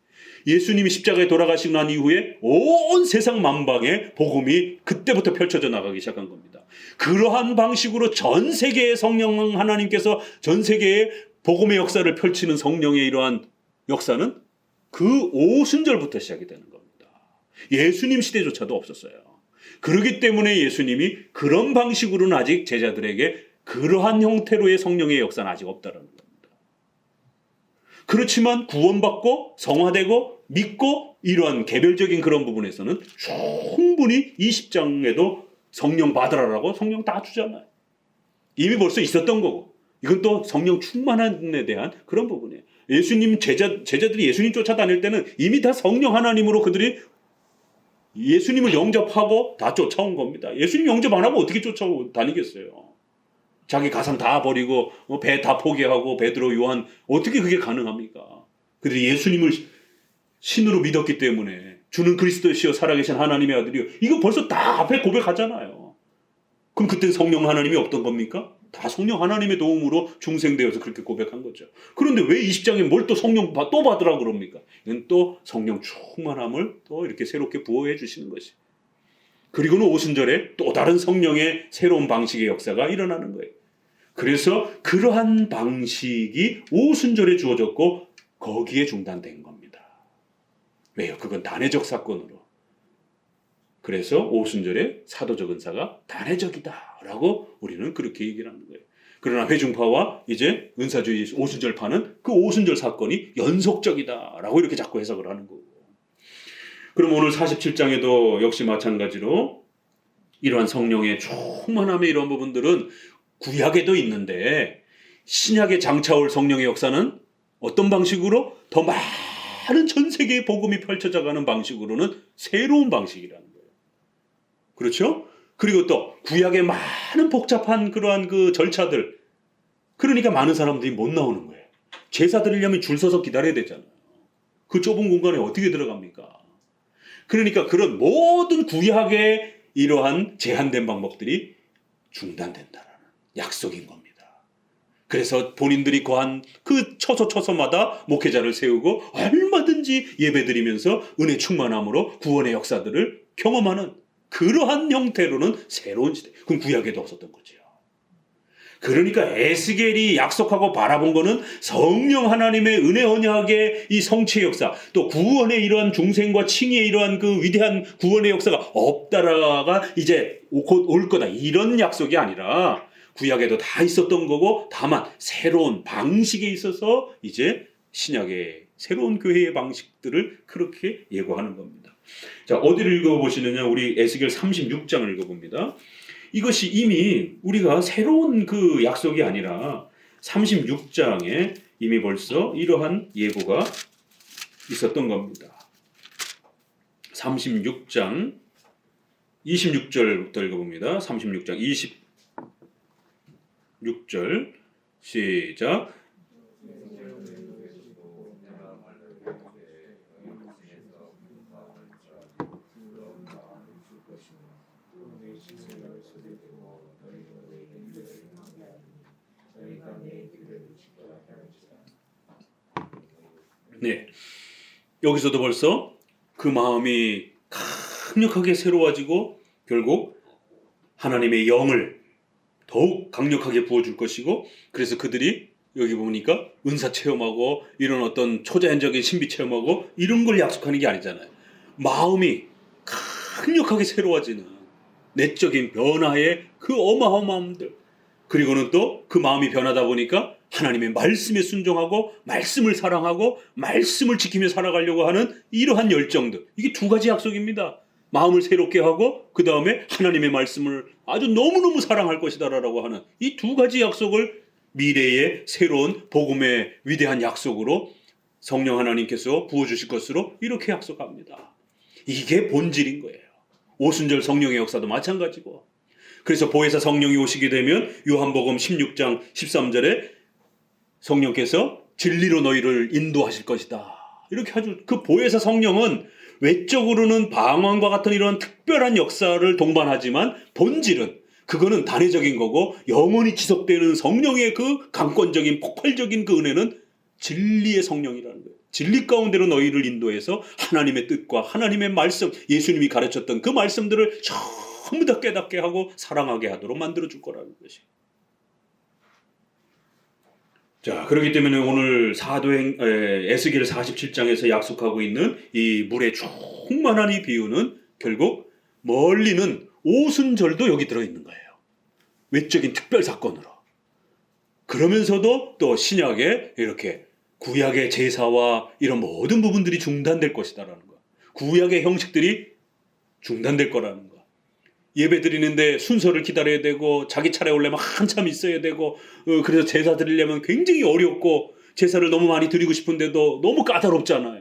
예수님이 십자가에 돌아가시고 난 이후에 온 세상 만방에 복음이 그때부터 펼쳐져 나가기 시작한 겁니다. 그러한 방식으로 전 세계의 성령 하나님께서 전 세계에 복음의 역사를 펼치는 성령의 이러한 역사는 그 오순절부터 시작이 되는 겁니다. 예수님 시대조차도 없었어요. 그렇기 때문에 예수님이 그런 방식으로는 아직 제자들에게 그러한 형태로의 성령의 역사는 아직 없다는 겁니다. 그렇지만 구원받고 성화되고 믿고 이러한 개별적인 그런 부분에서는 충분히 20장에도 성령 받으라라고 성령 다 주잖아요. 이미 벌써 있었던 거고, 이건 또 성령 충만함에 대한 그런 부분이에요. 예수님 제자들이 예수님 쫓아다닐 때는 이미 다 성령 하나님으로 그들이 예수님을 영접하고 다 쫓아온 겁니다. 예수님 영접 안 하고 어떻게 쫓아다니겠어요? 자기 가산 다 버리고 배 다 포기하고 베드로, 요한, 어떻게 그게 가능합니까? 그들이 예수님을 신으로 믿었기 때문에 주는 그리스도시여 살아계신 하나님의 아들이요, 이거 벌써 다 앞에 고백하잖아요. 그럼 그때 성령 하나님이 없던 겁니까? 다 성령 하나님의 도움으로 중생되어서 그렇게 고백한 거죠. 그런데 왜 20장에 뭘 또 성령 또 받으라고 그럽니까? 이건 또 성령 충만함을 또 이렇게 새롭게 부어해 주시는 것이. 그리고는 오순절에 또 다른 성령의 새로운 방식의 역사가 일어나는 거예요. 그래서 그러한 방식이 오순절에 주어졌고 거기에 중단된 겁니다. 왜요? 그건 단회적 사건으로. 그래서 오순절에 사도적 은사가 단회적이다라고 우리는 그렇게 얘기를 하는 거예요. 그러나 회중파와 이제 은사주의 오순절파는 그 오순절 사건이 연속적이다라고 이렇게 자꾸 해석을 하는 거고. 그럼 오늘 47장에도 역시 마찬가지로 이러한 성령의 충만함의 이런 부분들은 구약에도 있는데, 신약에 장차올 성령의 역사는 어떤 방식으로? 더 많은 전 세계의 복음이 펼쳐져가는 방식으로는 새로운 방식이라는 거예요. 그렇죠? 그리고 또 구약의 많은 복잡한 그러한 그 절차들, 그러니까 많은 사람들이 못 나오는 거예요. 제사 드리려면 줄 서서 기다려야 되잖아요. 그 좁은 공간에 어떻게 들어갑니까? 그러니까 그런 모든 구약의 이러한 제한된 방법들이 중단된다는 약속인 겁니다. 그래서 본인들이 거한 그 처소처소마다 목회자를 세우고 얼마든지 예배드리면서 은혜 충만함으로 구원의 역사들을 경험하는 그러한 형태로는 새로운 시대. 그건 구약에도 없었던 거죠. 그러니까 에스겔이 약속하고 바라본 거는 성령 하나님의 은혜 언약의 이 성취의 역사, 또 구원의 이러한 중생과 칭의의 이러한 그 위대한 구원의 역사가 없다라가 이제 곧 올 거다, 이런 약속이 아니라 구약에도 다 있었던 거고, 다만 새로운 방식에 있어서 이제 신약의 새로운 교회의 방식들을 그렇게 예고하는 겁니다. 자, 어디를 읽어보시느냐? 우리 에스겔 36장을 읽어봅니다. 이것이 이미 우리가 새로운 그 약속이 아니라 36장에 이미 벌써 이러한 예고가 있었던 겁니다. 36장 26절부터 읽어봅니다. 36장 6절 시작. 네, 여기서도 벌써 그 마음이 강력하게 새로워지고 결국 하나님의 영을 더욱 강력하게 부어줄 것이고, 그래서 그들이 여기 보니까 은사 체험하고 이런 어떤 초자연적인 신비 체험하고 이런 걸 약속하는 게 아니잖아요. 마음이 강력하게 새로워지는 내적인 변화의 그 어마어마함들, 그리고는 또 그 마음이 변하다 보니까 하나님의 말씀에 순종하고 말씀을 사랑하고 말씀을 지키며 살아가려고 하는 이러한 열정들, 이게 두 가지 약속입니다. 마음을 새롭게 하고 그 다음에 하나님의 말씀을 아주 너무너무 사랑할 것이다라고 하는 이 두 가지 약속을 미래의 새로운 복음의 위대한 약속으로 성령 하나님께서 부어주실 것으로 이렇게 약속합니다. 이게 본질인 거예요. 오순절 성령의 역사도 마찬가지고. 그래서 보혜사 성령이 오시게 되면 요한복음 16장 13절에 성령께서 진리로 너희를 인도하실 것이다, 이렇게 하죠. 그 보혜사 성령은 외적으로는 방언과 같은 이런 특별한 역사를 동반하지만 본질은 그거는 단회적인 거고, 영원히 지속되는 성령의 그 강권적인 폭발적인 그 은혜는 진리의 성령이라는 거예요. 진리 가운데로 너희를 인도해서 하나님의 뜻과 하나님의 말씀, 예수님이 가르쳤던 그 말씀들을 전부 다 깨닫게 하고 사랑하게 하도록 만들어줄 거라는 것이. 자, 그렇기 때문에 오늘 에스겔 47장에서 약속하고 있는 이 물에 충만한 이 비유는 결국 멀리는 오순절도 여기 들어있는 거예요. 외적인 특별 사건으로. 그러면서도 또 신약에 이렇게 구약의 제사와 이런 모든 부분들이 중단될 것이다라는 거. 구약의 형식들이 중단될 거라는 거. 예배 드리는데 순서를 기다려야 되고 자기 차례 오려면 한참 있어야 되고, 그래서 제사 드리려면 굉장히 어렵고 제사를 너무 많이 드리고 싶은데도 너무 까다롭잖아요.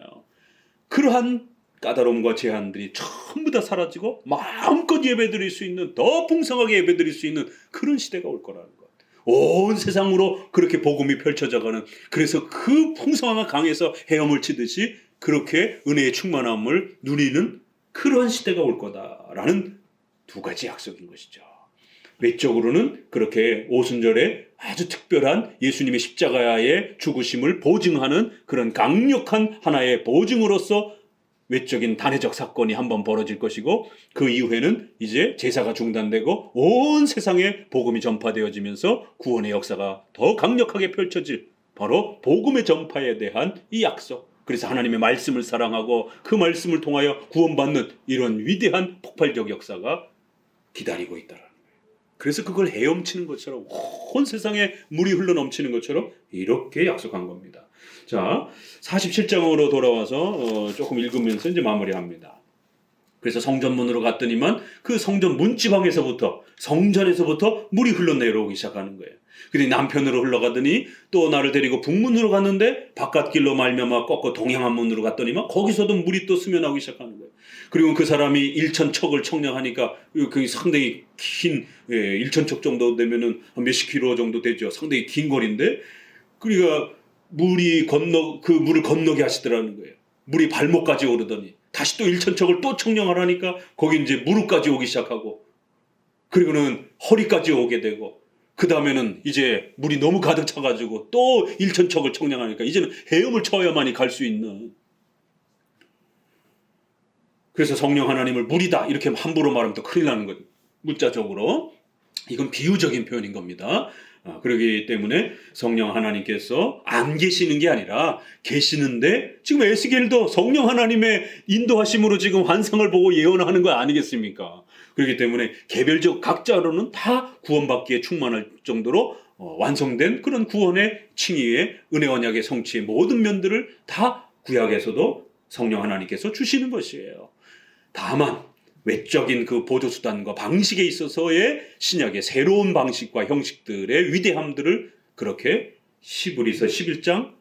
그러한 까다로움과 제한들이 전부 다 사라지고 마음껏 예배 드릴 수 있는, 더 풍성하게 예배 드릴 수 있는 그런 시대가 올 거라는 것. 온 세상으로 그렇게 복음이 펼쳐져가는, 그래서 그 풍성한 강에서 헤엄을 치듯이 그렇게 은혜의 충만함을 누리는 그러한 시대가 올 거다라는 두 가지 약속인 것이죠. 외적으로는 그렇게 오순절에 아주 특별한 예수님의 십자가의 죽으심을 보증하는 그런 강력한 하나의 보증으로서 외적인 단회적 사건이 한번 벌어질 것이고, 그 이후에는 이제 제사가 중단되고 온 세상에 복음이 전파되어지면서 구원의 역사가 더 강력하게 펼쳐질, 바로 복음의 전파에 대한 이 약속. 그래서 하나님의 말씀을 사랑하고 그 말씀을 통하여 구원받는 이런 위대한 폭발적 역사가 기다리고 있다라는 거예요. 그래서 그걸 헤엄치는 것처럼, 온 세상에 물이 흘러넘치는 것처럼 이렇게 약속한 겁니다. 자, 47장으로 돌아와서 조금 읽으면서 이제 마무리합니다. 그래서 성전문으로 갔더니만 그 성전 문지방에서부터, 성전에서부터 물이 흘러내려오기 시작하는 거예요. 근데 남편으로 흘러가더니 또 나를 데리고 북문으로 갔는데 바깥길로 말미암아 꺾고 동양한 문으로 갔더니만 거기서도 물이 또 스며나오기 시작하는 거예요. 그리고 그 사람이 일천척을 청량하니까 그 상당히 긴, 1천척 정도 되면은 몇십 킬로 정도 되죠. 상당히 긴 거리인데, 그러니까 그 물을 건너게 하시더라는 거예요. 물이 발목까지 오르더니 다시 또 1천척을 또 청량하라니까 거기 이제 무릎까지 오기 시작하고, 그리고는 허리까지 오게 되고, 그 다음에는 이제 물이 너무 가득 차가지고 또 1천척을 청량하니까 이제는 헤엄을 쳐야만이 갈 수 있는. 그래서 성령 하나님을 물이다 이렇게 함부로 말하면 또 큰일 나는 거예요. 문자적으로. 이건 비유적인 표현인 겁니다. 그렇기 때문에 성령 하나님께서 안 계시는 게 아니라 계시는데, 지금 에스겔도 성령 하나님의 인도하심으로 지금 환상을 보고 예언하는 거 아니겠습니까? 그렇기 때문에 개별적 각자로는 다 구원받기에 충만할 정도로 완성된 그런 구원의 칭의의 은혜 언약의 성취의 모든 면들을 다 구약에서도 성령 하나님께서 주시는 것이에요. 다만 외적인 그 보조수단과 방식에 있어서의 신약의 새로운 방식과 형식들의 위대함들을 그렇게 히브리서 11장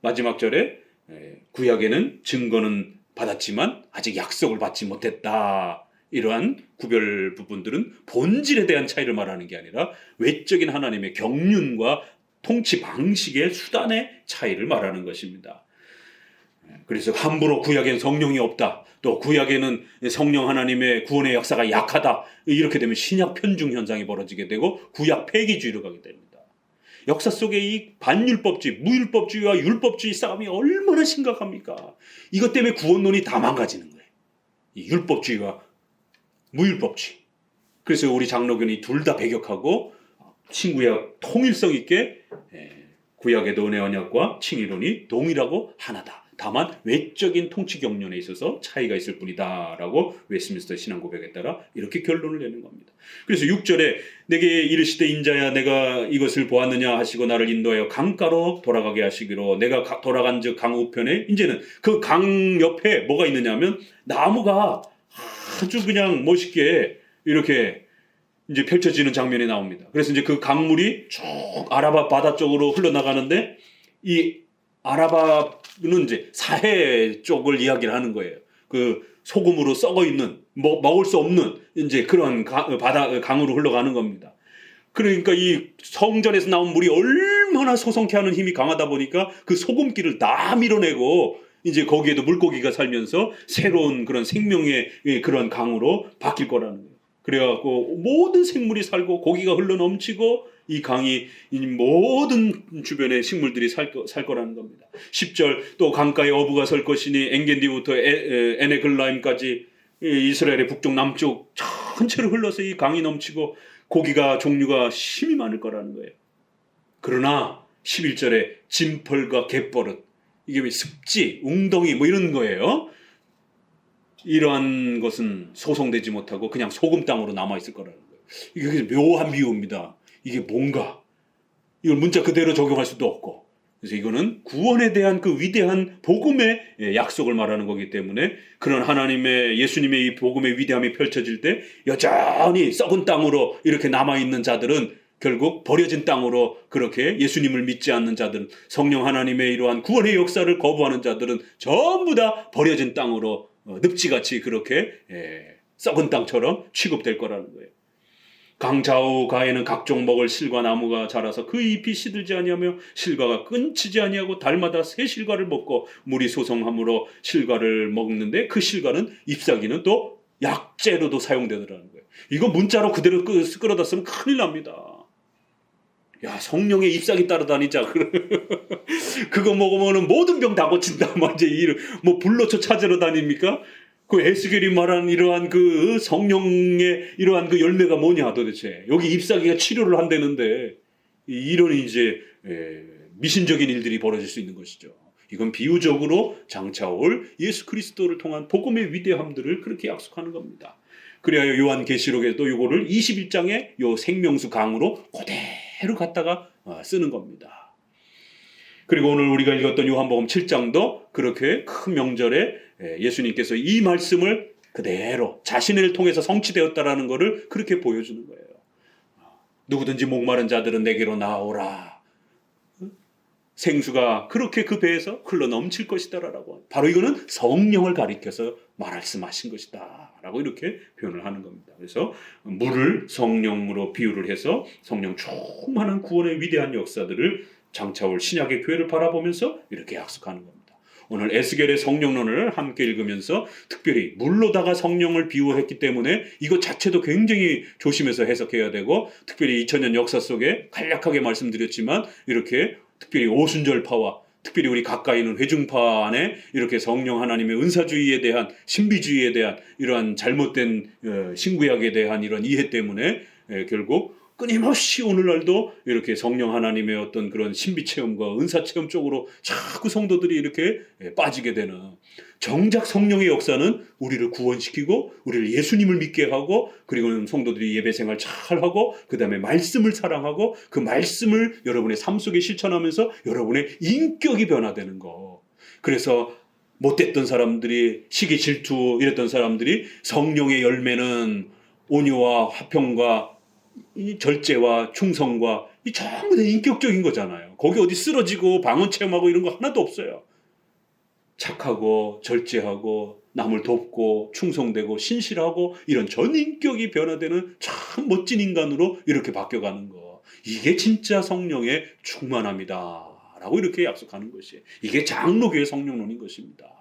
마지막 절에 구약에는 증거는 받았지만 아직 약속을 받지 못했다, 이러한 구별 부분들은 본질에 대한 차이를 말하는 게 아니라 외적인 하나님의 경륜과 통치 방식의 수단의 차이를 말하는 것입니다. 그래서 함부로 구약엔 성령이 없다, 또 구약에는 성령 하나님의 구원의 역사가 약하다, 이렇게 되면 신약 편중 현상이 벌어지게 되고 구약 폐기주의로 가게 됩니다. 역사 속에 이 반율법주의, 무율법주의와 율법주의 싸움이 얼마나 심각합니까? 이것 때문에 구원론이 다 망가지는 거예요. 이 율법주의와 무율법주의. 그래서 우리 장로교는 둘 다 배격하고 신구약 통일성 있게 구약의 은혜 언약과 칭의론이 동일하고 하나다. 다만 외적인 통치 경륜에 있어서 차이가 있을 뿐이다 라고 웨스트민스터 신앙고백에 따라 이렇게 결론을 내는 겁니다. 그래서 6절에 내게 이르시되 인자야 내가 이것을 보았느냐 하시고 나를 인도하여 강가로 돌아가게 하시기로, 내가 돌아간 즉 강 우편에 이제는 그 강 옆에 뭐가 있느냐 하면 나무가 아주 그냥 멋있게 이렇게 이제 펼쳐지는 장면이 나옵니다. 그래서 이제 그 강물이 쭉 아라바 바다 쪽으로 흘러나가는데 이 아라바는 이제 사해 쪽을 이야기를 하는 거예요. 그 소금으로 썩어 있는 먹을 수 없는 이제 그런 강으로 흘러가는 겁니다. 그러니까 이 성전에서 나온 물이 얼마나 소성케 하는 힘이 강하다 보니까 그 소금기를 다 밀어내고 이제 거기에도 물고기가 살면서 새로운 그런 생명의 그런 강으로 바뀔 거라는 거예요. 그래갖고 모든 생물이 살고 고기가 흘러 넘치고 이 강이 모든 주변의 식물들이 살 거라는 겁니다. 10절 또 강가에 어부가 설 것이니 엔겐디부터 에네글라임까지 이스라엘의 북쪽 남쪽 전체로 흘러서 이 강이 넘치고 고기가 종류가 심히 많을 거라는 거예요. 그러나 11절에 진펄과 갯벌은 이게 왜 습지, 웅덩이 뭐 이런 거예요. 이러한 것은 소송되지 못하고 그냥 소금 땅으로 남아있을 거라는 거예요. 이게 묘한 비유입니다. 이게 뭔가 이걸 문자 그대로 적용할 수도 없고, 그래서 이거는 구원에 대한 그 위대한 복음의 약속을 말하는 거기 때문에 그런 하나님의 예수님의 이 복음의 위대함이 펼쳐질 때 여전히 썩은 땅으로 이렇게 남아있는 자들은 결국 버려진 땅으로, 그렇게 예수님을 믿지 않는 자들은, 성령 하나님의 이러한 구원의 역사를 거부하는 자들은 전부 다 버려진 땅으로 늪지같이 그렇게 썩은 땅처럼 취급될 거라는 거예요. 강 좌우 가에는 각종 먹을 실과 나무가 자라서 그 잎이 시들지 아니하며 실과가 끊치지 아니하고 달마다 새 실과를 먹고 물이 소성함으로 실과를 먹는데 그 실과는 잎사귀는 또 약재로도 사용되더라는 거예요. 이거 문자로 그대로 끌어다 쓰면 큰일 납니다. 야, 성령의 잎사귀 따라다니자. 그거 먹으면 모든 병 다 고친다. 뭐 불로초 찾으러 다닙니까? 그 에스겔이 말한 이러한 그 성령의 이러한 그 열매가 뭐냐 도대체. 여기 잎사귀가 치료를 한다는데 이런 이제 미신적인 일들이 벌어질 수 있는 것이죠. 이건 비유적으로 장차올 예수 그리스도를 통한 복음의 위대함들을 그렇게 약속하는 겁니다. 그래야 요한계시록에도 이거를 21장의 요 생명수 강으로 그대로 갖다가 쓰는 겁니다. 그리고 오늘 우리가 읽었던 요한복음 7장도 그렇게 큰 명절에 예수님께서 이 말씀을 그대로 자신을 통해서 성취되었다라는 것을 그렇게 보여주는 거예요. 누구든지 목마른 자들은 내게로 나오라. 생수가 그렇게 그 배에서 흘러 넘칠 것이다라고. 바로 이거는 성령을 가리켜서 말씀하신 것이다 라고 이렇게 표현을 하는 겁니다. 그래서 물을 성령으로 비유를 해서 성령 충만한 구원의 위대한 역사들을 장차올 신약의 교회를 바라보면서 이렇게 약속하는 겁니다. 오늘 에스겔의 성령론을 함께 읽으면서 특별히 물로다가 성령을 비유했기 때문에 이것 자체도 굉장히 조심해서 해석해야 되고, 특별히 2000년 역사 속에 간략하게 말씀드렸지만 이렇게 특별히 오순절파와 특별히 우리 가까이 있는 회중파 안에 이렇게 성령 하나님의 은사주의에 대한, 신비주의에 대한 이러한 잘못된 신구약에 대한 이런 이해 때문에 결국 끊임없이 오늘날도 이렇게 성령 하나님의 어떤 그런 신비체험과 은사체험 쪽으로 자꾸 성도들이 이렇게 빠지게 되는, 정작 성령의 역사는 우리를 구원시키고 우리를 예수님을 믿게 하고, 그리고 성도들이 예배생활 잘하고 그 다음에 말씀을 사랑하고 그 말씀을 여러분의 삶 속에 실천하면서 여러분의 인격이 변화되는 거. 그래서 못됐던 사람들이, 시기 질투 이랬던 사람들이 성령의 열매는 온유와 화평과 이 절제와 충성과 이 전부 다 인격적인 거잖아요. 거기 어디 쓰러지고 방언 체험하고 이런 거 하나도 없어요. 착하고 절제하고 남을 돕고 충성되고 신실하고 이런 전인격이 변화되는 참 멋진 인간으로 이렇게 바뀌어가는 거. 이게 진짜 성령의 충만함이다 라고 이렇게 약속하는 것이, 이게 장로교의 성령론인 것입니다.